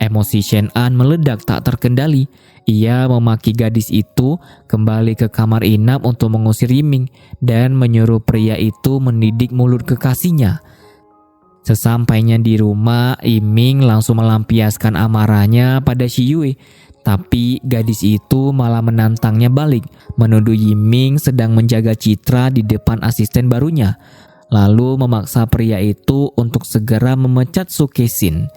Emosi Shen An meledak tak terkendali. Ia memaki gadis itu, kembali ke kamar inap untuk mengusir Yiming dan menyuruh pria itu mendidik mulut kekasihnya. Sesampainya di rumah, Yiming langsung melampiaskan amarahnya pada Shi Yue. Tapi gadis itu malah menantangnya balik, menuduh Yiming sedang menjaga citra di depan asisten barunya, lalu memaksa pria itu untuk segera memecat Su Kexin.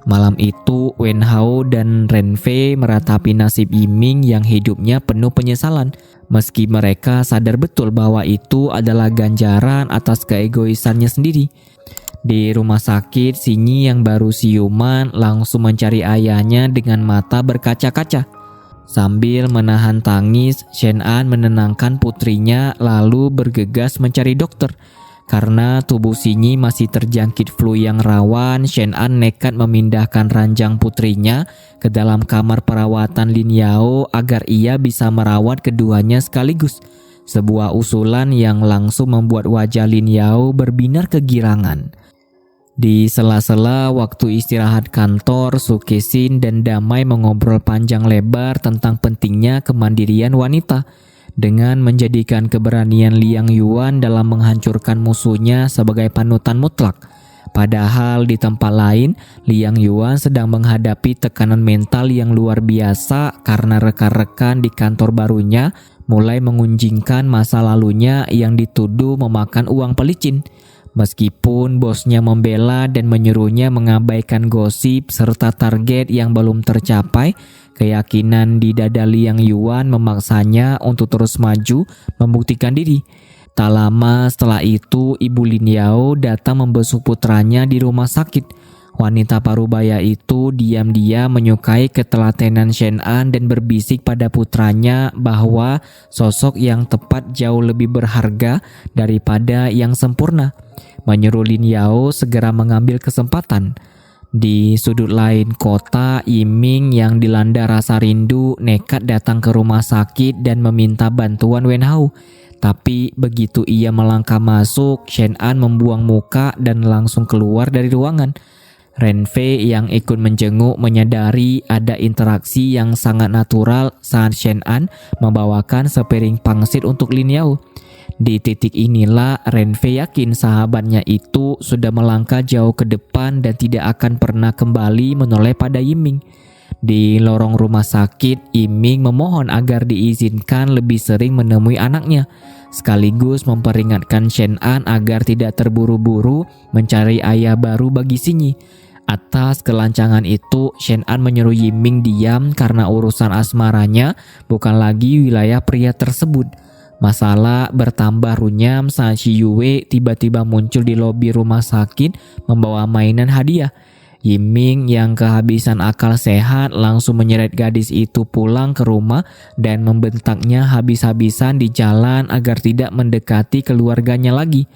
Malam itu, Wen Hao dan Ren Fei meratapi nasib Yiming yang hidupnya penuh penyesalan. Meski mereka sadar betul bahwa itu adalah ganjaran atas keegoisannya sendiri. Di rumah sakit, Sinyi yang baru siuman langsung mencari ayahnya dengan mata berkaca-kaca. Sambil menahan tangis, Shen An menenangkan putrinya lalu bergegas mencari dokter. Karena tubuh Sinyi masih terjangkit flu yang rawan, Shen An nekat memindahkan ranjang putrinya ke dalam kamar perawatan Lin Yao agar ia bisa merawat keduanya sekaligus. Sebuah usulan yang langsung membuat wajah Lin Yao berbinar kegirangan. Di sela-sela waktu istirahat kantor, Su Kexin dan Damai mengobrol panjang lebar tentang pentingnya kemandirian wanita. Dengan menjadikan keberanian Liang Yuan dalam menghancurkan musuhnya sebagai panutan mutlak. Padahal di tempat lain, Liang Yuan sedang menghadapi tekanan mental yang luar biasa karena rekan-rekan di kantor barunya mulai mengunjingkan masa lalunya yang dituduh memakan uang pelicin. Meskipun bosnya membela dan menyuruhnya mengabaikan gosip serta target yang belum tercapai, keyakinan di dada Liang Yuan memaksanya untuk terus maju membuktikan diri. Tak lama setelah itu, Ibu Lin Yao datang membesuk putranya di rumah sakit. Wanita parubaya itu diam-diam menyukai ketelatenan Shen An dan berbisik pada putranya bahwa sosok yang tepat jauh lebih berharga daripada yang sempurna. Menyuruh Lin Yao segera mengambil kesempatan. Di sudut lain kota, Yiming yang dilanda rasa rindu nekat datang ke rumah sakit dan meminta bantuan Wen Hao. Tapi begitu ia melangkah masuk, Shen An membuang muka dan langsung keluar dari ruangan. Ren Fei yang ikut menjenguk menyadari ada interaksi yang sangat natural saat Shen An membawakan sepiring pangsit untuk Lin Yao. Di titik inilah Ren Fei yakin sahabatnya itu sudah melangkah jauh ke depan dan tidak akan pernah kembali menoleh pada Yiming. Di lorong rumah sakit, Yiming memohon agar diizinkan lebih sering menemui anaknya, sekaligus memperingatkan Shen An agar tidak terburu-buru mencari ayah baru bagi Sinyi. Atas kelancangan itu, Shen An menyuruh Yiming diam karena urusan asmaranya bukan lagi wilayah pria tersebut. Masalah bertambah runyam saat Shi Yue tiba-tiba muncul di lobi rumah sakit membawa mainan hadiah. Yiming yang kehabisan akal sehat langsung menyeret gadis itu pulang ke rumah dan membentaknya habis-habisan di jalan agar tidak mendekati keluarganya lagi.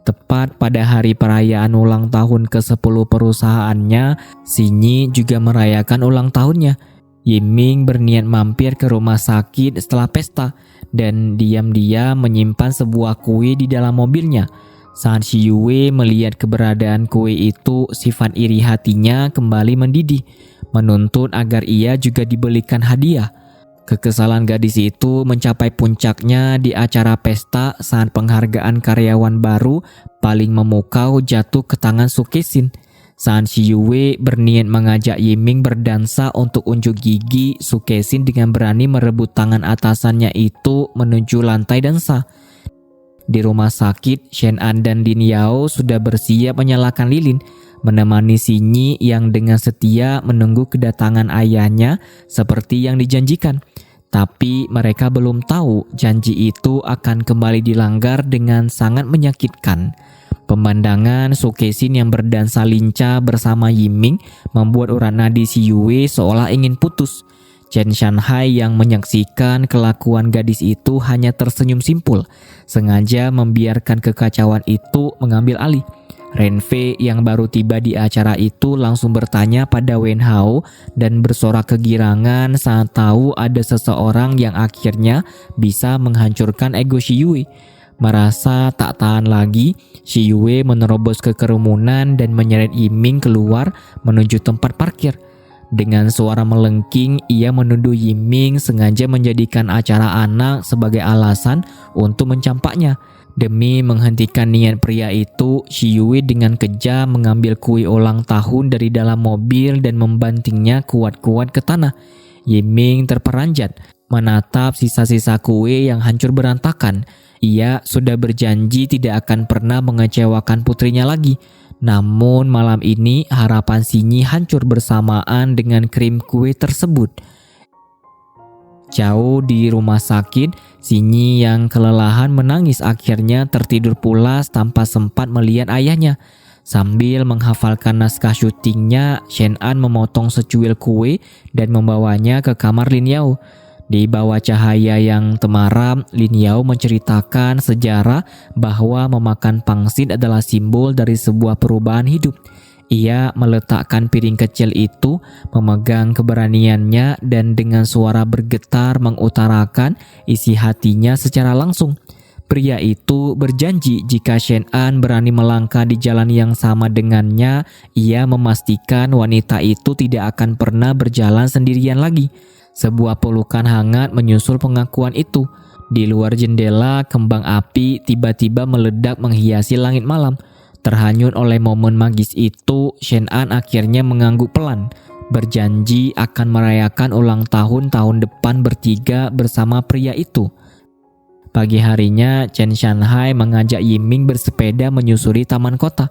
Tepat pada hari perayaan ulang tahun ke-10 perusahaannya, Sinyi juga merayakan ulang tahunnya. Yiming berniat mampir ke rumah sakit setelah pesta dan diam-diam menyimpan sebuah kue di dalam mobilnya. Saat Shi Yue melihat keberadaan kue itu, sifat iri hatinya kembali mendidih, menuntut agar ia juga dibelikan hadiah. Kekesalan gadis itu mencapai puncaknya di acara pesta saat penghargaan karyawan baru paling memukau jatuh ke tangan Sukesin. Saat Shi Yue berniat mengajak Yiming berdansa untuk unjuk gigi, Sukesin dengan berani merebut tangan atasannya itu menuju lantai dansa. Di rumah sakit, Shen An dan Lin Yao sudah bersiap menyalakan lilin, menemani Sinyi yang dengan setia menunggu kedatangan ayahnya seperti yang dijanjikan. Tapi mereka belum tahu janji itu akan kembali dilanggar dengan sangat menyakitkan. Pemandangan Sukesin yang berdansa lincah bersama Yiming membuat urat nadi Shi Yue seolah ingin putus. Chen Shanhai yang menyaksikan kelakuan gadis itu hanya tersenyum simpul, sengaja membiarkan kekacauan itu mengambil alih. Ren Fei yang baru tiba di acara itu langsung bertanya pada Wen Hao dan bersorak kegirangan saat tahu ada seseorang yang akhirnya bisa menghancurkan ego Shi Yue. Merasa tak tahan lagi, Shi Yue menerobos ke kerumunan dan menyeret Yiming keluar menuju tempat parkir. Dengan suara melengking, ia menuduh Yiming sengaja menjadikan acara anak sebagai alasan untuk mencampaknya. Demi menghentikan niat pria itu, Shi Yue dengan kejam mengambil kue ulang tahun dari dalam mobil dan membantingnya kuat-kuat ke tanah. Yiming terperanjat, menatap sisa-sisa kue yang hancur berantakan. Ia sudah berjanji tidak akan pernah mengecewakan putrinya lagi. Namun malam ini harapan Sinyi hancur bersamaan dengan krim kue tersebut. Jauh di rumah sakit, Sinyi yang kelelahan menangis akhirnya tertidur pulas tanpa sempat melihat ayahnya. Sambil menghafalkan naskah syutingnya, Shen An memotong secuil kue dan membawanya ke kamar Lin Yao. Di bawah cahaya yang temaram, Lin Yao menceritakan sejarah bahwa memakan pangsit adalah simbol dari sebuah perubahan hidup. Ia meletakkan piring kecil itu, memegang keberaniannya dan dengan suara bergetar mengutarakan isi hatinya secara langsung. Pria itu berjanji jika Shen An berani melangkah di jalan yang sama dengannya, ia memastikan wanita itu tidak akan pernah berjalan sendirian lagi. Sebuah pelukan hangat menyusul pengakuan itu. Di luar jendela, kembang api tiba-tiba meledak menghiasi langit malam. Terhanyut oleh momen magis itu, Shen An akhirnya mengangguk pelan, berjanji akan merayakan ulang tahun depan bertiga bersama pria itu. Pagi harinya, Chen Shanhai mengajak Yiming bersepeda menyusuri taman kota.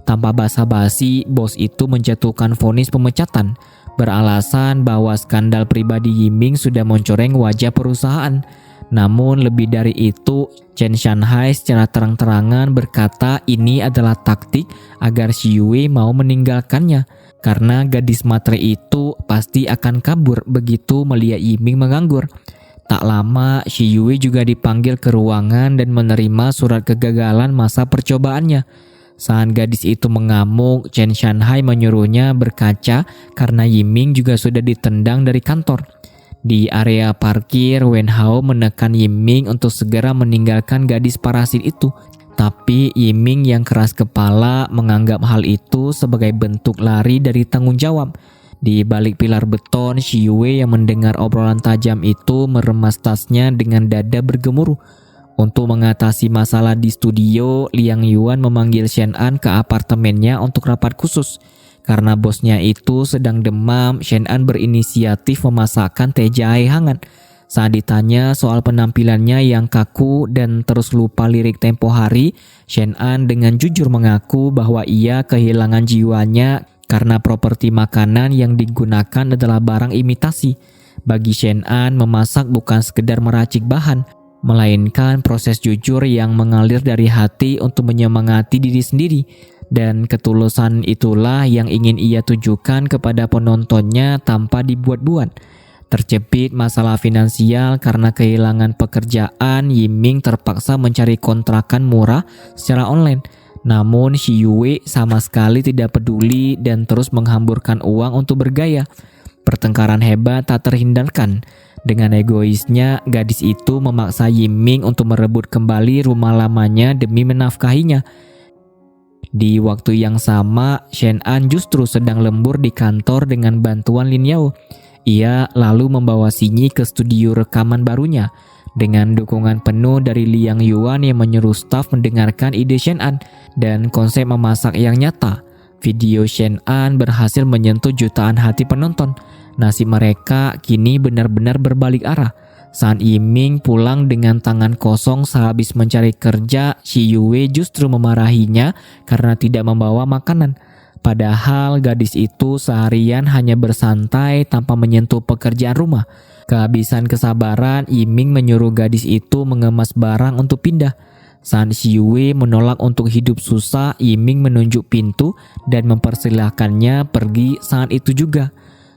Tanpa basa-basi, bos itu menjatuhkan vonis pemecatan, beralasan bahwa skandal pribadi Yiming sudah mencoreng wajah perusahaan. Namun lebih dari itu, Chen Shanhai secara terang-terangan berkata ini adalah taktik agar Shi Yue mau meninggalkannya, karena gadis matre itu pasti akan kabur begitu melihat Yiming menganggur. Tak lama, Shi Yue juga dipanggil ke ruangan dan menerima surat kegagalan masa percobaannya. Saat gadis itu mengamuk, Chen Shanhai menyuruhnya berkaca karena Yiming juga sudah ditendang dari kantor. Di area parkir, Wen Hao menekan Yiming untuk segera meninggalkan gadis parasit itu. Tapi Yiming yang keras kepala menganggap hal itu sebagai bentuk lari dari tanggung jawab. Di balik pilar beton, Shi Yue yang mendengar obrolan tajam itu meremas tasnya dengan dada bergemuruh. Untuk mengatasi masalah di studio, Liang Yuan memanggil Shen An ke apartemennya untuk rapat khusus. Karena bosnya itu sedang demam, Shen An berinisiatif memasakkan teh jahe hangat. Saat ditanya soal penampilannya yang kaku dan terus lupa lirik tempo hari, Shen An dengan jujur mengaku bahwa ia kehilangan jiwanya karena properti makanan yang digunakan adalah barang imitasi. Bagi Shen An, memasak bukan sekedar meracik bahan, melainkan proses jujur yang mengalir dari hati untuk menyemangati diri sendiri. Dan ketulusan itulah yang ingin ia tujukan kepada penontonnya tanpa dibuat-buat. Terjepit masalah finansial karena kehilangan pekerjaan, Yiming terpaksa mencari kontrakan murah secara online. Namun Shi Yue sama sekali tidak peduli dan terus menghamburkan uang untuk bergaya. Pertengkaran hebat tak terhindarkan. Dengan egoisnya, gadis itu memaksa Yiming untuk merebut kembali rumah lamanya demi menafkahinya. Di waktu yang sama, Shen An justru sedang lembur di kantor dengan bantuan Lin Yao. Ia lalu membawa Sinyi ke studio rekaman barunya. Dengan dukungan penuh dari Liang Yuan yang menyuruh staf mendengarkan ide Shen An dan konsep memasak yang nyata, video Shen An berhasil menyentuh jutaan hati penonton. Nasib mereka kini benar-benar berbalik arah. Saat Yiming pulang dengan tangan kosong sehabis mencari kerja, Shi Yue justru memarahinya karena tidak membawa makanan. Padahal gadis itu seharian hanya bersantai tanpa menyentuh pekerjaan rumah. Kehabisan kesabaran, Yiming menyuruh gadis itu mengemas barang untuk pindah. Saat Shi Yue menolak untuk hidup susah, Yiming menunjuk pintu dan mempersilahkannya pergi saat itu juga.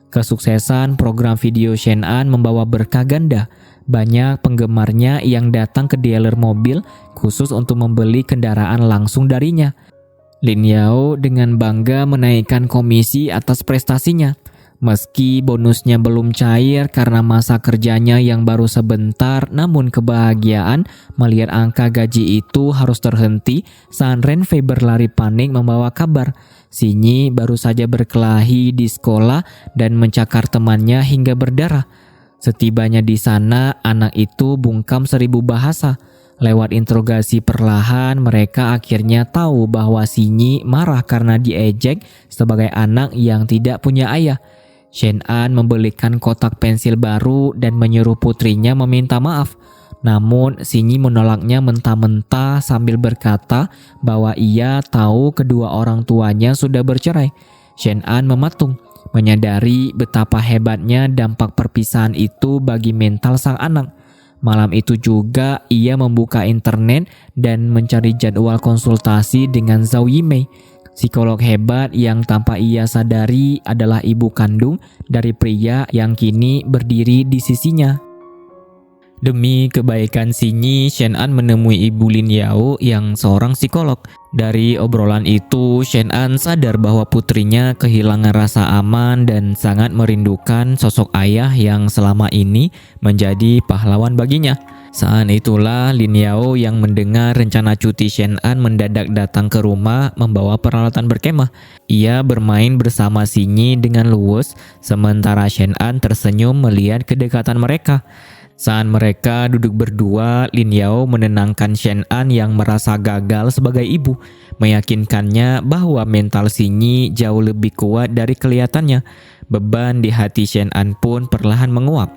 Kesuksesan program video Shen An membawa berkah ganda. Banyak penggemarnya yang datang ke dealer mobil khusus untuk membeli kendaraan langsung darinya. Lin Yao dengan bangga menaikkan komisi atas prestasinya. Meski bonusnya belum cair karena masa kerjanya yang baru sebentar, namun kebahagiaan melihat angka gaji itu harus terhenti saat Renfei berlari panik membawa kabar. Sinyi baru saja berkelahi di sekolah dan mencakar temannya hingga berdarah. Setibanya di sana, anak itu bungkam 1000 bahasa. Lewat interogasi perlahan, mereka akhirnya tahu bahwa Sinyi marah karena diejek sebagai anak yang tidak punya ayah. Shen An membelikan kotak pensil baru dan menyuruh putrinya meminta maaf. Namun Sinyi menolaknya mentah-mentah sambil berkata bahwa ia tahu kedua orang tuanya sudah bercerai. Shen An mematung, menyadari betapa hebatnya dampak perpisahan itu bagi mental sang anak. Malam itu juga ia membuka internet dan mencari jadwal konsultasi dengan Zhao Yimei, psikolog hebat yang tanpa ia sadari adalah ibu kandung dari pria yang kini berdiri di sisinya. Demi kebaikan Sinyi, Shen An menemui Ibu Lin Yao yang seorang psikolog. Dari obrolan itu, Shen An sadar bahwa putrinya kehilangan rasa aman dan sangat merindukan sosok ayah yang selama ini menjadi pahlawan baginya. Saat itulah Lin Yao yang mendengar rencana cuti Shen An mendadak datang ke rumah membawa peralatan berkemah. Ia bermain bersama Sinyi dengan luwes, sementara Shen An tersenyum melihat kedekatan mereka. Saat mereka duduk berdua, Lin Yao menenangkan Shen An yang merasa gagal sebagai ibu, meyakinkannya bahwa mental Sinyi jauh lebih kuat dari kelihatannya. Beban di hati Shen An pun perlahan menguap.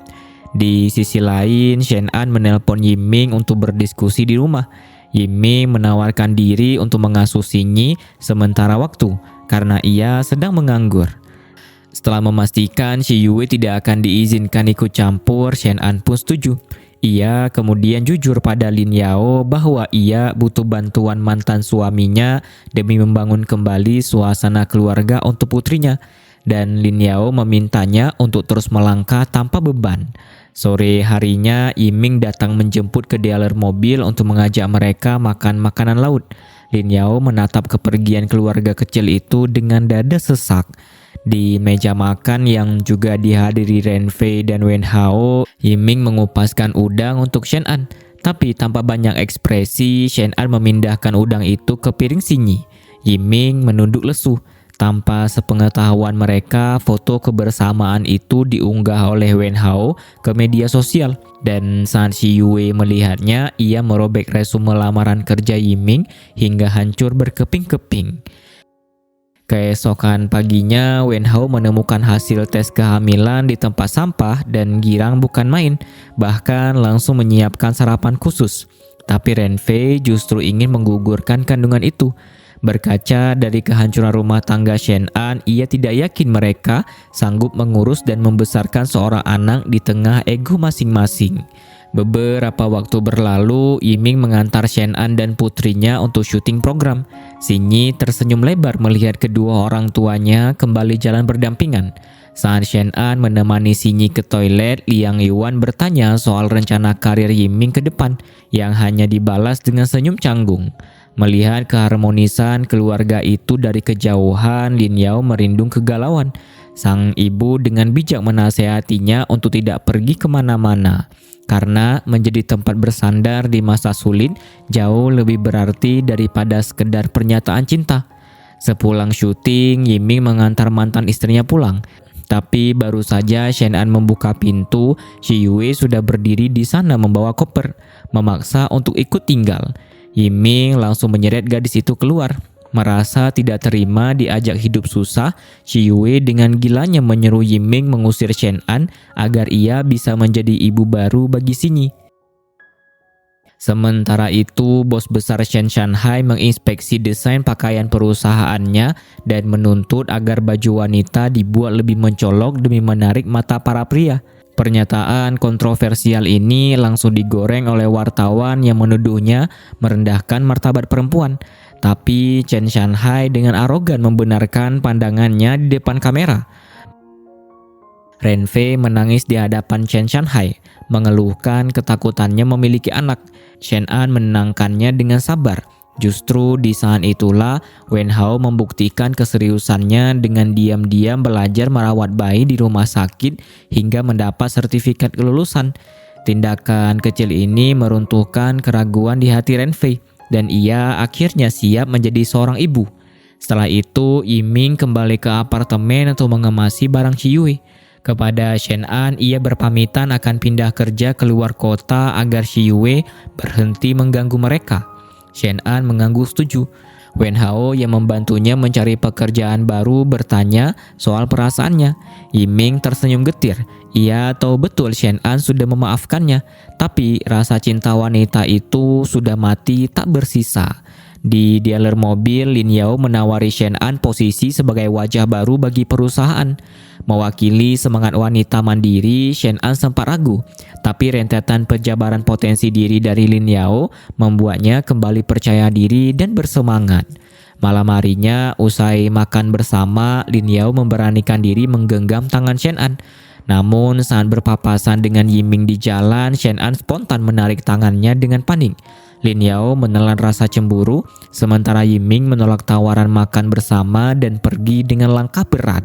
Di sisi lain, Shen An menelpon Yiming untuk berdiskusi di rumah. Yiming menawarkan diri untuk mengasuh Sinyi sementara waktu karena ia sedang menganggur. Setelah memastikan Shi Yue tidak akan diizinkan ikut campur, Shen An pun setuju. Ia kemudian jujur pada Lin Yao bahwa ia butuh bantuan mantan suaminya demi membangun kembali suasana keluarga untuk putrinya. Dan Lin Yao memintanya untuk terus melangkah tanpa beban. Sore harinya, Yiming datang menjemput ke dealer mobil untuk mengajak mereka makan makanan laut. Lin Yao menatap kepergian keluarga kecil itu dengan dada sesak. Di meja makan yang juga dihadiri Renfei dan Wen Hao, Yiming mengupaskan udang untuk Shen An. Tapi tanpa banyak ekspresi, Shen An memindahkan udang itu ke piring Sinyi. Yiming menunduk lesu. Tanpa sepengetahuan mereka, foto kebersamaan itu diunggah oleh Wen Hao ke media sosial. Dan saat Shi Yue melihatnya, ia merobek resume lamaran kerja Yiming hingga hancur berkeping-keping. Keesokan paginya, Wen Hao menemukan hasil tes kehamilan di tempat sampah dan girang bukan main, bahkan langsung menyiapkan sarapan khusus. Tapi Renfei justru ingin menggugurkan kandungan itu. Berkaca dari kehancuran rumah tangga Shen An, ia tidak yakin mereka sanggup mengurus dan membesarkan seorang anak di tengah ego masing-masing. Beberapa waktu berlalu, Yiming mengantar Shen An dan putrinya untuk syuting program. Sinyi tersenyum lebar melihat kedua orang tuanya kembali jalan berdampingan. Saat Shen An menemani Sinyi ke toilet, Liang Yuan bertanya soal rencana karir Yiming ke depan, yang hanya dibalas dengan senyum canggung. Melihat keharmonisan keluarga itu dari kejauhan, Lin Yao merindung kegalauan. Sang ibu dengan bijak menasehatinya untuk tidak pergi kemana-mana, karena menjadi tempat bersandar di masa sulit jauh lebih berarti daripada sekedar pernyataan cinta. Sepulang syuting, Yiming mengantar mantan istrinya pulang. Tapi baru saja Shen An membuka pintu, Shi Yue sudah berdiri di sana membawa koper, memaksa untuk ikut tinggal. Yiming langsung menyeret gadis itu keluar. Merasa tidak terima diajak hidup susah, Shi Yue dengan gilanya menyeru Yiming mengusir Shen An agar ia bisa menjadi ibu baru bagi Sinyi. Sementara itu, bos besar Shen Shanhai menginspeksi desain pakaian perusahaannya dan menuntut agar baju wanita dibuat lebih mencolok demi menarik mata para pria. Pernyataan kontroversial ini langsung digoreng oleh wartawan yang menuduhnya merendahkan martabat perempuan. Tapi Chen Shanhai dengan arogan membenarkan pandangannya di depan kamera. Ren Fei menangis di hadapan Chen Shanhai, mengeluhkan ketakutannya memiliki anak. Shen An menenangkannya dengan sabar. Justru di saat itulah Wen Hao membuktikan keseriusannya dengan diam-diam belajar merawat bayi di rumah sakit hingga mendapat sertifikat kelulusan. Tindakan kecil ini meruntuhkan keraguan di hati Ren Fei, dan ia akhirnya siap menjadi seorang ibu. Setelah itu, Yiming kembali ke apartemen untuk mengemasi barang Shi Yue. Kepada Shen An, ia berpamitan akan pindah kerja ke luar kota agar Shi Yue berhenti mengganggu mereka. Shen An mengangguk setuju. Wen Hao yang membantunya mencari pekerjaan baru bertanya soal perasaannya. Yiming tersenyum getir. Ia tahu betul Shen An sudah memaafkannya, tapi rasa cinta wanita itu sudah mati tak bersisa. Di dealer mobil, Lin Yao menawari Shen An posisi sebagai wajah baru bagi perusahaan. Mewakili semangat wanita mandiri, Shen An sempat ragu, tapi rentetan penjabaran potensi diri dari Lin Yao membuatnya kembali percaya diri dan bersemangat. Malam harinya, usai makan bersama, Lin Yao memberanikan diri menggenggam tangan Shen An. Namun saat berpapasan dengan Yiming di jalan, Shen An spontan menarik tangannya dengan panik. Lin Yao menelan rasa cemburu, sementara Yiming menolak tawaran makan bersama dan pergi dengan langkah berat.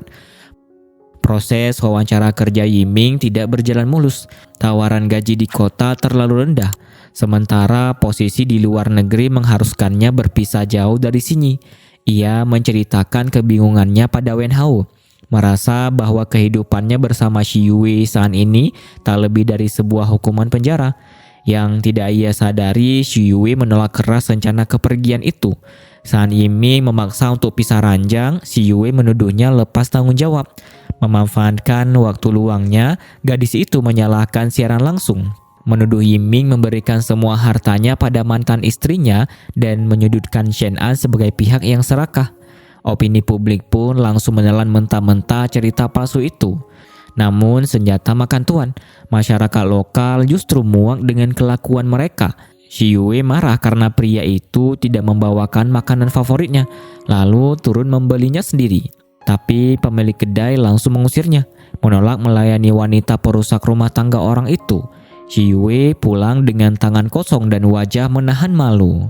Proses wawancara kerja Yiming tidak berjalan mulus. Tawaran gaji di kota terlalu rendah, sementara posisi di luar negeri mengharuskannya berpisah jauh dari Sinyi. Ia menceritakan kebingungannya pada Wen Hao, merasa bahwa kehidupannya bersama Shi Yue saat ini tak lebih dari sebuah hukuman penjara. Yang tidak ia sadari, Shi Yue menolak keras rencana kepergian itu. Saat Yiming memaksa untuk pisah ranjang, Shi Yue menuduhnya lepas tanggung jawab. Memanfaatkan waktu luangnya, gadis itu menyalahkan siaran langsung, menuduh Yiming memberikan semua hartanya pada mantan istrinya dan menyudutkan Shen An sebagai pihak yang serakah. Opini publik pun langsung menelan mentah-mentah cerita palsu itu. Namun senjata makan tuan, masyarakat lokal justru muak dengan kelakuan mereka. Shi Yue marah karena pria itu tidak membawakan makanan favoritnya, lalu turun membelinya sendiri. Tapi pemilik kedai langsung mengusirnya, menolak melayani wanita perusak rumah tangga orang itu. Shi Yue pulang dengan tangan kosong dan wajah menahan malu.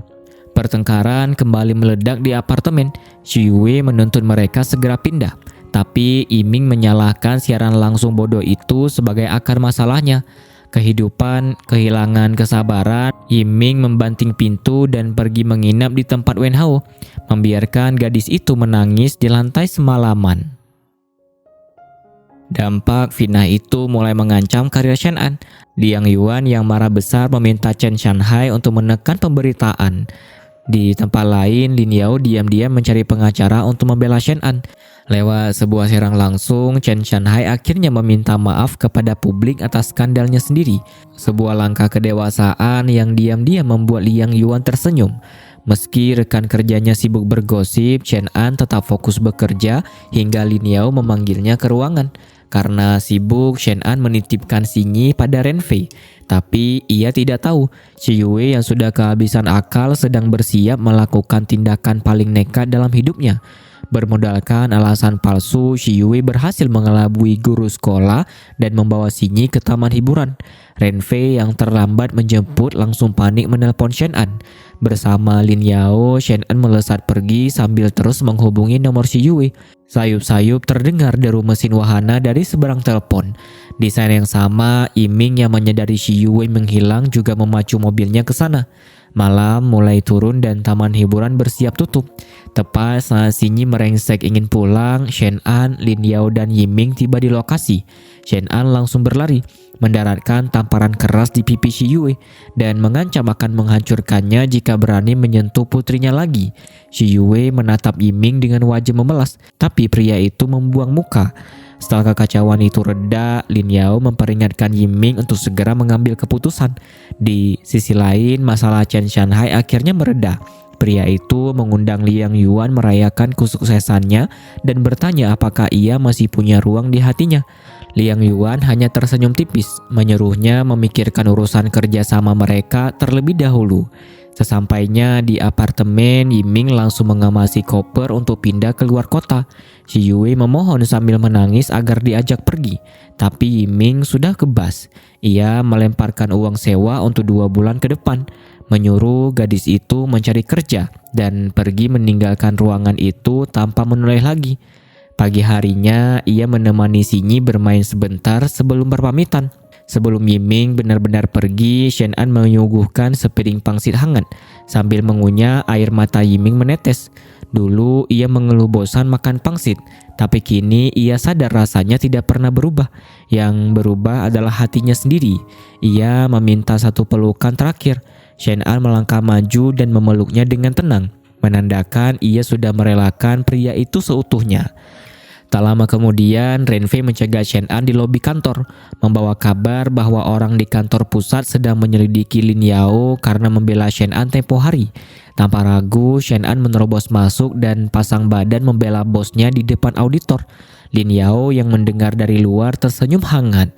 Pertengkaran kembali meledak di apartemen. Shi Yue menuntut mereka segera pindah. Tapi Yiming menyalahkan siaran langsung bodoh itu sebagai akar masalahnya. Kehilangan kesabaran, Yiming membanting pintu dan pergi menginap di tempat Wen Hao, membiarkan gadis itu menangis di lantai semalaman. Dampak fitnah itu mulai mengancam karir Shen An. Liang Yuan yang marah besar meminta Chen Shanhai untuk menekan pemberitaan. Di tempat lain, Lin Yao diam-diam mencari pengacara untuk membela Shen An. Lewat sebuah serang langsung, Chen Shanhai akhirnya meminta maaf kepada publik atas skandalnya sendiri. Sebuah langkah kedewasaan yang diam-diam membuat Liang Yuan tersenyum. Meski rekan kerjanya sibuk bergosip, Chen An tetap fokus bekerja hingga Lin Yao memanggilnya ke ruangan. Karena sibuk, Shen An menitipkan Xinyi pada Ren Fei. Tapi ia tidak tahu, Shi Yue yang sudah kehabisan akal sedang bersiap melakukan tindakan paling nekat dalam hidupnya. Bermodalkan alasan palsu, Shi Yue berhasil mengelabui guru sekolah dan membawa Xinyi ke taman hiburan. Ren Fei yang terlambat menjemput langsung panik menelpon Shen An. Bersama Lin Yao, Shen An melesat pergi sambil terus menghubungi nomor Shi Yue. Sayup-sayup terdengar deru mesin wahana dari seberang telepon. Di saat yang sama, Yiming yang menyadari Shi Yue menghilang juga memacu mobilnya ke sana. Malam mulai turun dan taman hiburan bersiap tutup. Tepat saat Xinyi merengsek ingin pulang, Shen An, Lin Yao dan Yiming tiba di lokasi. Shen An langsung berlari, mendaratkan tamparan keras di pipi Shi Yue dan mengancam akan menghancurkannya jika berani menyentuh putrinya lagi. Shi Yue menatap Yiming dengan wajah memelas, tapi pria itu membuang muka. Setelah kekacauan itu reda, Lin Yao memperingatkan Yiming untuk segera mengambil keputusan. Di sisi lain, masalah Chen Shanhai akhirnya mereda. Pria itu mengundang Liang Yuan merayakan kesuksesannya dan bertanya apakah ia masih punya ruang di hatinya. Liang Yuan hanya tersenyum tipis, menyuruhnya memikirkan urusan kerjasama mereka terlebih dahulu. Sesampainya di apartemen, Yiming langsung mengemasi koper untuk pindah ke luar kota. Shi Yue memohon sambil menangis agar diajak pergi, tapi Yiming sudah kebas. Ia melemparkan uang sewa untuk 2 bulan ke depan, menyuruh gadis itu mencari kerja dan pergi meninggalkan ruangan itu tanpa menoleh lagi. Pagi harinya, ia menemani Xinyi bermain sebentar sebelum berpamitan. Sebelum Yiming benar-benar pergi, Shen An menyuguhkan sepiring pangsit hangat. Sambil mengunyah, air mata Yiming menetes. Dulu ia mengeluh bosan makan pangsit, tapi kini ia sadar rasanya tidak pernah berubah. Yang berubah adalah hatinya sendiri. Ia meminta satu pelukan terakhir. Shen An melangkah maju dan memeluknya dengan tenang, menandakan ia sudah merelakan pria itu seutuhnya. Tak lama kemudian, Ren Fei mencegah Shen An di lobi kantor, membawa kabar bahwa orang di kantor pusat sedang menyelidiki Lin Yao karena membela Shen An tempo hari. Tanpa ragu, Shen An menerobos masuk dan pasang badan membela bosnya di depan auditor. Lin Yao yang mendengar dari luar tersenyum hangat.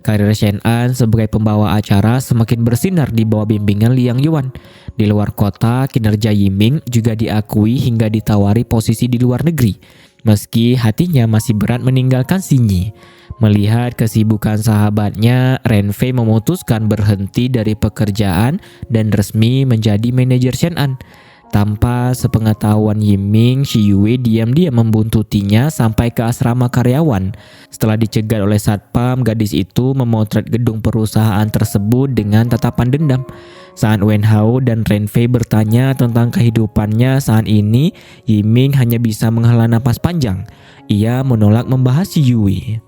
Karir Shen An sebagai pembawa acara semakin bersinar di bawah bimbingan Liang Yuan. Di luar kota, kinerja Yiming juga diakui hingga ditawari posisi di luar negeri. Meski hatinya masih berat meninggalkan Xinyi. Melihat kesibukan sahabatnya, Ren Fei memutuskan berhenti dari pekerjaan dan resmi menjadi manajer Shen An. Tanpa sepengetahuan Yiming, Shi Yue diam-diam membuntutinya sampai ke asrama karyawan. Setelah dicegat oleh satpam, gadis itu memotret gedung perusahaan tersebut dengan tatapan dendam. Saat Wen Hao dan Ren Fei bertanya tentang kehidupannya saat ini, Yiming hanya bisa menghela napas panjang. Ia menolak membahas Shi Yue.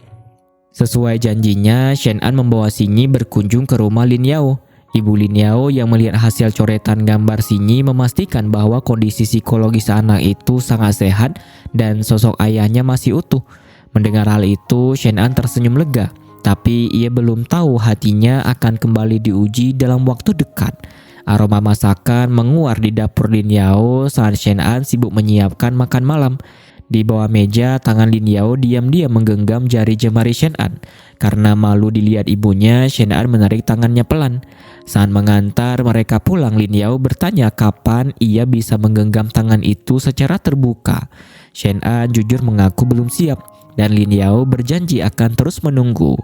Sesuai janjinya, Shen An membawa Xinyi berkunjung ke rumah Lin Yao. Ibu Lin Yao yang melihat hasil coretan gambar Xinyi memastikan bahwa kondisi psikologis anak itu sangat sehat dan sosok ayahnya masih utuh. Mendengar hal itu, Shen An tersenyum lega. Tapi ia belum tahu hatinya akan kembali diuji dalam waktu dekat. Aroma masakan menguar di dapur Lin Yao saat Shen An sibuk menyiapkan makan malam. Di bawah meja, tangan Lin Yao diam-diam menggenggam jari jemari Shen An. Karena malu dilihat ibunya, Shen An menarik tangannya pelan. Saat mengantar mereka pulang, Lin Yao bertanya kapan ia bisa menggenggam tangan itu secara terbuka. Shen An jujur mengaku belum siap, dan Lin Yao berjanji akan terus menunggu.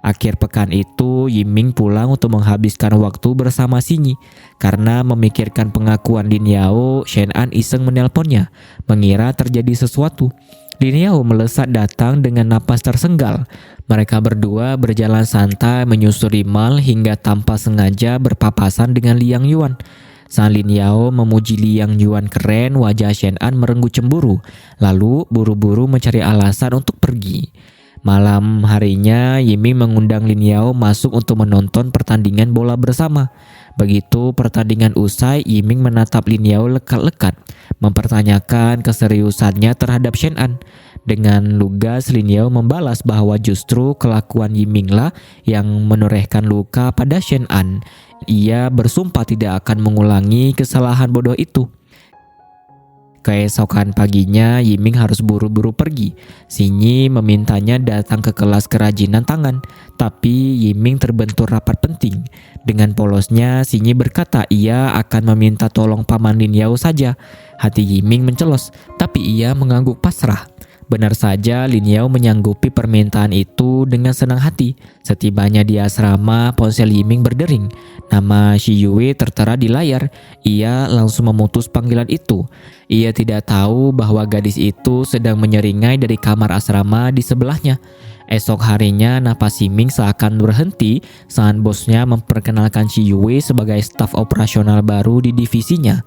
Akhir pekan itu, Yiming pulang untuk menghabiskan waktu bersama Xinyi. Karena memikirkan pengakuan Lin Yao, Shen An iseng menelponnya, mengira terjadi sesuatu. Lin Yao melesat datang dengan napas tersenggal. Mereka berdua berjalan santai menyusuri mal hingga tanpa sengaja berpapasan dengan Liang Yuan. Saat Lin Yao memuji Liang Yuan keren, wajah Shen An merenggut cemburu, lalu buru-buru mencari alasan untuk pergi. Malam harinya, Yiming mengundang Lin Yao masuk untuk menonton pertandingan bola bersama. Begitu pertandingan usai, Yiming menatap Lin Yao lekat-lekat, mempertanyakan keseriusannya terhadap Shen An. Dengan lugas, Lin Yao membalas bahwa justru kelakuan Yiming lah yang menorehkan luka pada Shen An. Ia bersumpah tidak akan mengulangi kesalahan bodoh itu. Keesokan paginya, Yiming harus buru-buru pergi. Sinyi memintanya datang ke kelas kerajinan tangan, tapi Yiming terbentur rapat penting. Dengan polosnya, Sinyi berkata ia akan meminta tolong Paman Lin Yao saja. Hati Yiming mencelos, tapi ia mengangguk pasrah. Benar saja, Lin Yao menyanggupi permintaan itu dengan senang hati. Setibanya di asrama, ponsel Yiming berdering. Nama Shi Yue tertera di layar. Ia langsung memutus panggilan itu. Ia tidak tahu bahwa gadis itu sedang menyeringai dari kamar asrama di sebelahnya. Esok harinya, napas Yiming seakan berhenti saat bosnya memperkenalkan Shi Yue sebagai staf operasional baru di divisinya.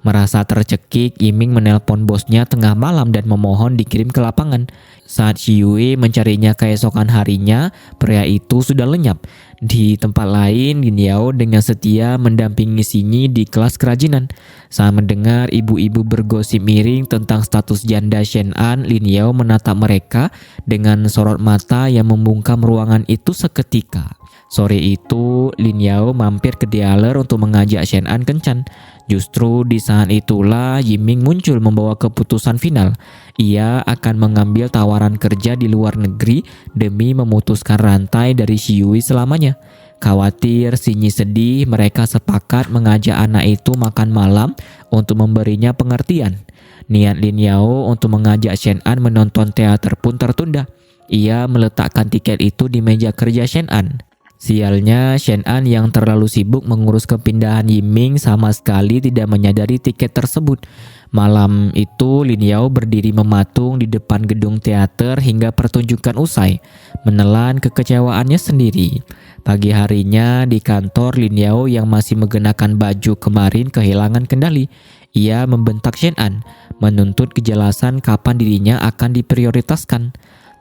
Merasa tercekik, Yiming menelpon bosnya tengah malam dan memohon dikirim ke lapangan. Saat Shi Yue mencarinya keesokan harinya, pria itu sudah lenyap. Di tempat lain, Lin Yao dengan setia mendampingi Sinyi di kelas kerajinan. Saat mendengar ibu-ibu bergosip miring tentang status janda Shen An, Lin Yao menatap mereka dengan sorot mata yang membungkam ruangan itu seketika. Sore itu, Lin Yao mampir ke Dialer untuk mengajak Shen An kencan. Justru di saat itulah Yiming muncul membawa keputusan final. Ia akan mengambil tawaran kerja di luar negeri demi memutuskan rantai dari Shi Yue selamanya. Khawatir Sinyi sedih, mereka sepakat mengajak anak itu makan malam untuk memberinya pengertian. Niat Lin Yao untuk mengajak Shen An menonton teater pun tertunda. Ia meletakkan tiket itu di meja kerja Shen An. Sialnya, Shen An yang terlalu sibuk mengurus kepindahan Yiming sama sekali tidak menyadari tiket tersebut. Malam itu, Lin Yao berdiri mematung di depan gedung teater hingga pertunjukan usai, menelan kekecewaannya sendiri. Pagi harinya di kantor, Lin Yao yang masih mengenakan baju kemarin kehilangan kendali. Ia membentak Shen An, menuntut kejelasan kapan dirinya akan diprioritaskan.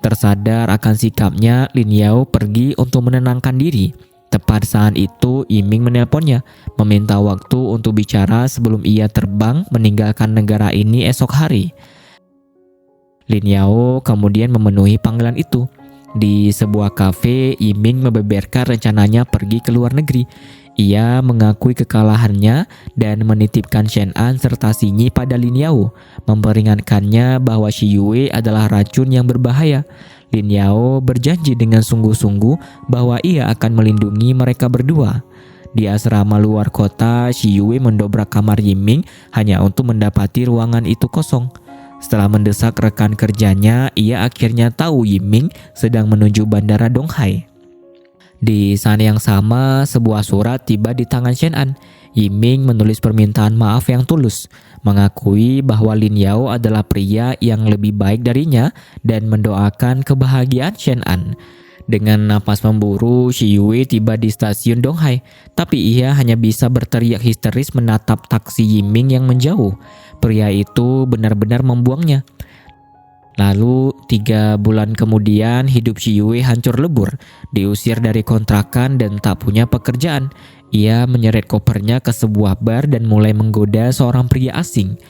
Tersadar akan sikapnya, Lin Yao pergi untuk menenangkan diri. Tepat saat itu, Yiming menelponnya, meminta waktu untuk bicara sebelum ia terbang meninggalkan negara ini esok hari. Lin Yao kemudian memenuhi panggilan itu. Di sebuah kafe, Yiming membeberkan rencananya pergi ke luar negeri. Ia mengakui kekalahannya dan menitipkan Shen An serta Sinyi pada Lin Yao, memperingatkannya bahwa Shi Yue adalah racun yang berbahaya. Lin Yao berjanji dengan sungguh-sungguh bahwa ia akan melindungi mereka berdua. Di asrama luar kota, Shi Yue mendobrak kamar Yiming hanya untuk mendapati ruangan itu kosong. Setelah mendesak rekan kerjanya, ia akhirnya tahu Yiming sedang menuju bandara Donghai. Di saat yang sama, sebuah surat tiba di tangan Shen An. Yiming menulis permintaan maaf yang tulus, mengakui bahwa Lin Yao adalah pria yang lebih baik darinya dan mendoakan kebahagiaan Shen An. Dengan napas memburu, Shi Yue tiba di stasiun Donghai, tapi ia hanya bisa berteriak histeris menatap taksi Yiming yang menjauh. Pria itu benar-benar membuangnya. Lalu 3 bulan kemudian hidup Shi Yue hancur lebur, diusir dari kontrakan dan tak punya pekerjaan. Ia menyeret kopernya ke sebuah bar dan mulai menggoda seorang pria asing.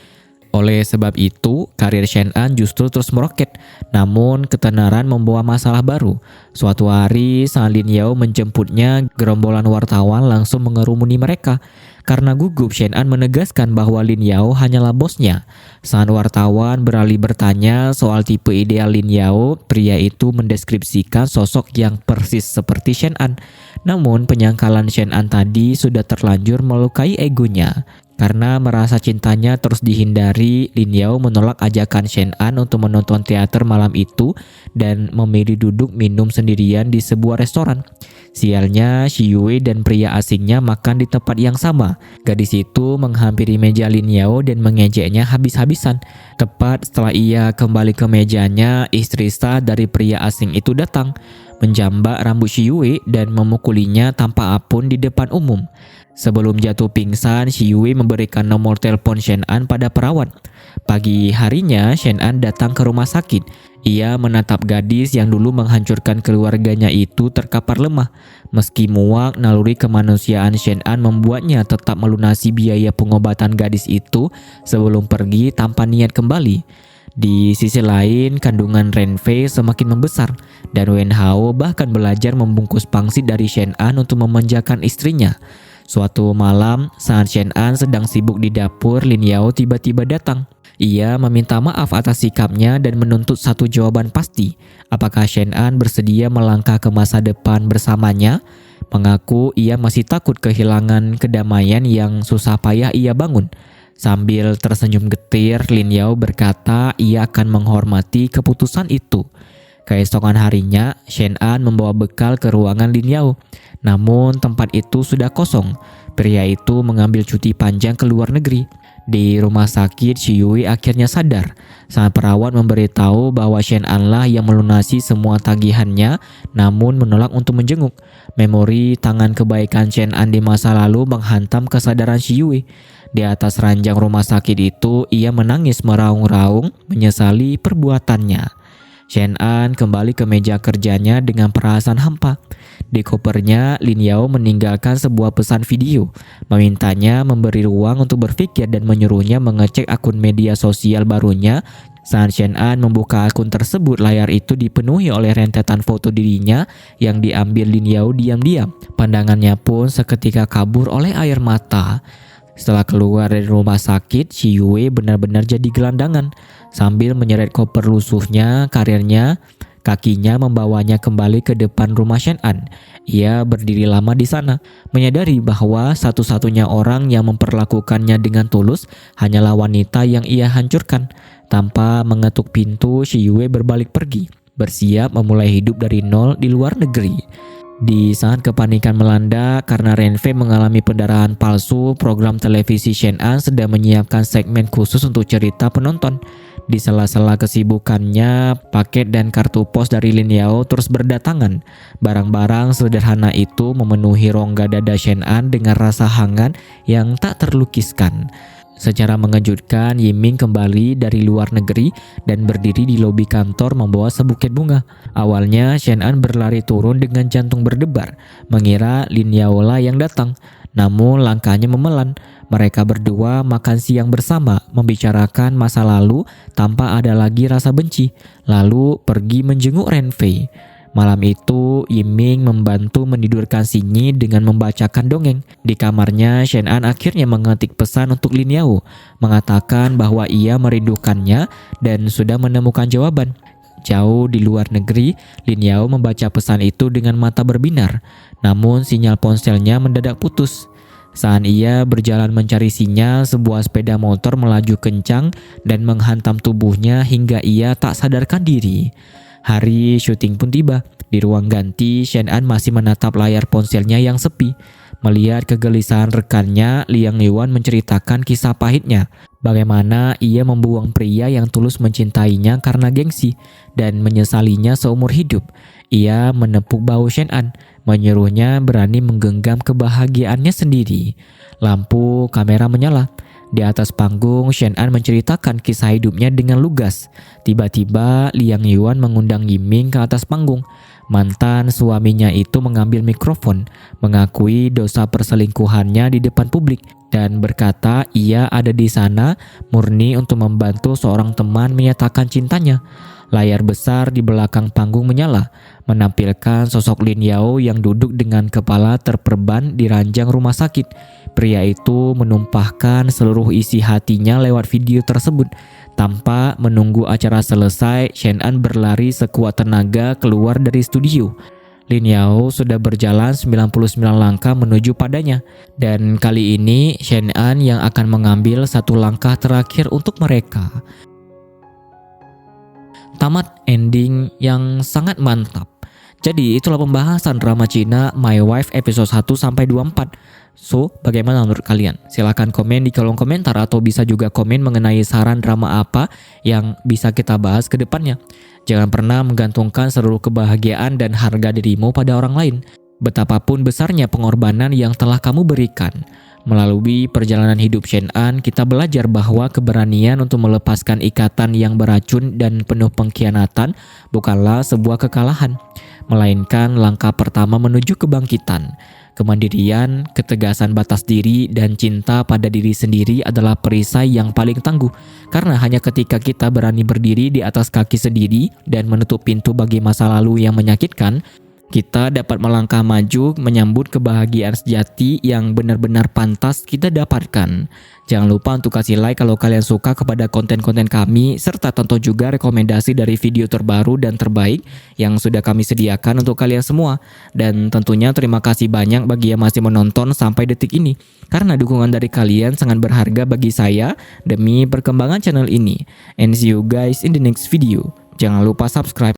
Oleh sebab itu, karir Shen An justru terus meroket. Namun, ketenaran membawa masalah baru. Suatu hari, saat Lin Yao menjemputnya, gerombolan wartawan langsung mengerumuni mereka. Karena gugup, Shen An menegaskan bahwa Lin Yao hanyalah bosnya. Saat wartawan beralih bertanya soal tipe ideal Lin Yao, pria itu mendeskripsikan sosok yang persis seperti Shen An. Namun, penyangkalan Shen An tadi sudah terlanjur melukai egonya. Karena merasa cintanya terus dihindari, Lin Yao menolak ajakan Shen An untuk menonton teater malam itu dan memilih duduk minum sendirian di sebuah restoran. Sialnya, Shi Yue dan pria asingnya makan di tempat yang sama. Gadis itu menghampiri meja Lin Yao dan mengejeknya habis-habisan. Tepat setelah ia kembali ke mejanya, istri sah dari pria asing itu datang, menjambak rambut Shi Yue dan memukulinya tanpa ampun di depan umum. Sebelum jatuh pingsan, Shi Yue memberikan nomor telepon Shen An pada perawat. Pagi harinya, Shen An datang ke rumah sakit. Ia menatap gadis yang dulu menghancurkan keluarganya itu terkapar lemah. Meski muak, naluri kemanusiaan Shen An membuatnya tetap melunasi biaya pengobatan gadis itu sebelum pergi tanpa niat kembali. Di sisi lain, kandungan Renfei semakin membesar dan Wen Hao bahkan belajar membungkus pangsit dari Shen An untuk memanjakan istrinya. Suatu malam, saat Shen An sedang sibuk di dapur, Lin Yao tiba-tiba datang. Ia meminta maaf atas sikapnya dan menuntut satu jawaban pasti. Apakah Shen An bersedia melangkah ke masa depan bersamanya? Mengaku ia masih takut kehilangan kedamaian yang susah payah ia bangun. Sambil tersenyum getir, Lin Yao berkata ia akan menghormati keputusan itu. Keesokan harinya, Shen An membawa bekal ke ruangan Lin Yao. Namun tempat itu sudah kosong. Pria itu mengambil cuti panjang ke luar negeri. Di rumah sakit, Shi Yue akhirnya sadar saat perawat memberitahu bahwa Shen An lah yang melunasi semua tagihannya, namun menolak untuk menjenguk. Memori tangan kebaikan Shen An di masa lalu menghantam kesadaran Shi Yue. Di atas ranjang rumah sakit itu, ia menangis meraung-raung menyesali perbuatannya. Shen An kembali ke meja kerjanya dengan perasaan hampa. Di kopernya, Lin Yao meninggalkan sebuah pesan video, memintanya memberi ruang untuk berpikir dan menyuruhnya mengecek akun media sosial barunya. Saat Shen An membuka akun tersebut, layar itu dipenuhi oleh rentetan foto dirinya yang diambil Lin Yao diam-diam. Pandangannya pun seketika kabur oleh air mata. Setelah keluar dari rumah sakit, Shi Yue benar-benar jadi gelandangan. Sambil menyeret koper lusuhnya, kakinya membawanya kembali ke depan rumah Shen An. Ia berdiri lama di sana, menyadari bahwa satu-satunya orang yang memperlakukannya dengan tulus hanyalah wanita yang ia hancurkan. Tanpa mengetuk pintu, Shi Yue berbalik pergi, bersiap memulai hidup dari nol di luar negeri. Di saat kepanikan melanda karena Renfei mengalami pendarahan palsu, program televisi Shen An sedang menyiapkan segmen khusus untuk cerita penonton. Di sela-sela kesibukannya, paket dan kartu pos dari Lin Yao terus berdatangan. Barang-barang sederhana itu memenuhi rongga dada Shen An dengan rasa hangat yang tak terlukiskan. Secara mengejutkan, Yiming kembali dari luar negeri dan berdiri di lobi kantor membawa sebuket bunga. Awalnya, Shen An berlari turun dengan jantung berdebar, mengira Lin Yao lah yang datang. Namun langkahnya memelan. Mereka berdua makan siang bersama, membicarakan masa lalu tanpa ada lagi rasa benci, lalu pergi menjenguk Renfei. Malam itu, Yiming membantu menidurkan Sinyi dengan membacakan dongeng. Di kamarnya, Shen An akhirnya mengetik pesan untuk Lin Yao, mengatakan bahwa ia merindukannya dan sudah menemukan jawaban. Jauh di luar negeri, Lin Yao membaca pesan itu dengan mata berbinar, namun sinyal ponselnya mendadak putus. Saat ia berjalan mencari sinyal, sebuah sepeda motor melaju kencang dan menghantam tubuhnya hingga ia tak sadarkan diri. Hari syuting pun tiba. Di ruang ganti, Shen An masih menatap layar ponselnya yang sepi. Melihat kegelisahan rekannya, Liang Yuan menceritakan kisah pahitnya. Bagaimana ia membuang pria yang tulus mencintainya karena gengsi dan menyesalinya seumur hidup. Ia menepuk bahu Shen An, menyuruhnya berani menggenggam kebahagiaannya sendiri. Lampu kamera menyala. Di atas panggung, Shen An menceritakan kisah hidupnya dengan lugas. Tiba-tiba, Liang Yuan mengundang Yiming ke atas panggung. Mantan suaminya itu mengambil mikrofon, mengakui dosa perselingkuhannya di depan publik, dan berkata ia ada di sana murni untuk membantu seorang teman menyatakan cintanya. Layar besar di belakang panggung menyala, menampilkan sosok Lin Yao yang duduk dengan kepala terperban di ranjang rumah sakit. Pria itu menumpahkan seluruh isi hatinya lewat video tersebut. Tanpa menunggu acara selesai, Shen An berlari sekuat tenaga keluar dari studio. Lin Yao sudah berjalan 99 langkah menuju padanya. Dan kali ini Shen An yang akan mengambil satu langkah terakhir untuk mereka. Tamat ending yang sangat mantap. Jadi itulah pembahasan drama Cina My Wife episode 1-24. So, bagaimana menurut kalian? Silahkan komen di kolom komentar atau bisa juga komen mengenai saran drama apa yang bisa kita bahas ke depannya. Jangan pernah menggantungkan seluruh kebahagiaan dan harga dirimu pada orang lain. Betapapun besarnya pengorbanan yang telah kamu berikan. Melalui perjalanan hidup Shen An, kita belajar bahwa keberanian untuk melepaskan ikatan yang beracun dan penuh pengkhianatan bukanlah sebuah kekalahan, melainkan langkah pertama menuju kebangkitan. Kemandirian, ketegasan batas diri, dan cinta pada diri sendiri adalah perisai yang paling tangguh. Karena hanya ketika kita berani berdiri di atas kaki sendiri dan menutup pintu bagi masa lalu yang menyakitkan, kita dapat melangkah maju menyambut kebahagiaan sejati yang benar-benar pantas kita dapatkan. Jangan lupa untuk kasih like kalau kalian suka kepada konten-konten kami, serta tonton juga rekomendasi dari video terbaru dan terbaik yang sudah kami sediakan untuk kalian semua. Dan tentunya terima kasih banyak bagi yang masih menonton sampai detik ini, karena dukungan dari kalian sangat berharga bagi saya demi perkembangan channel ini. And see you guys in the next video. Jangan lupa subscribe.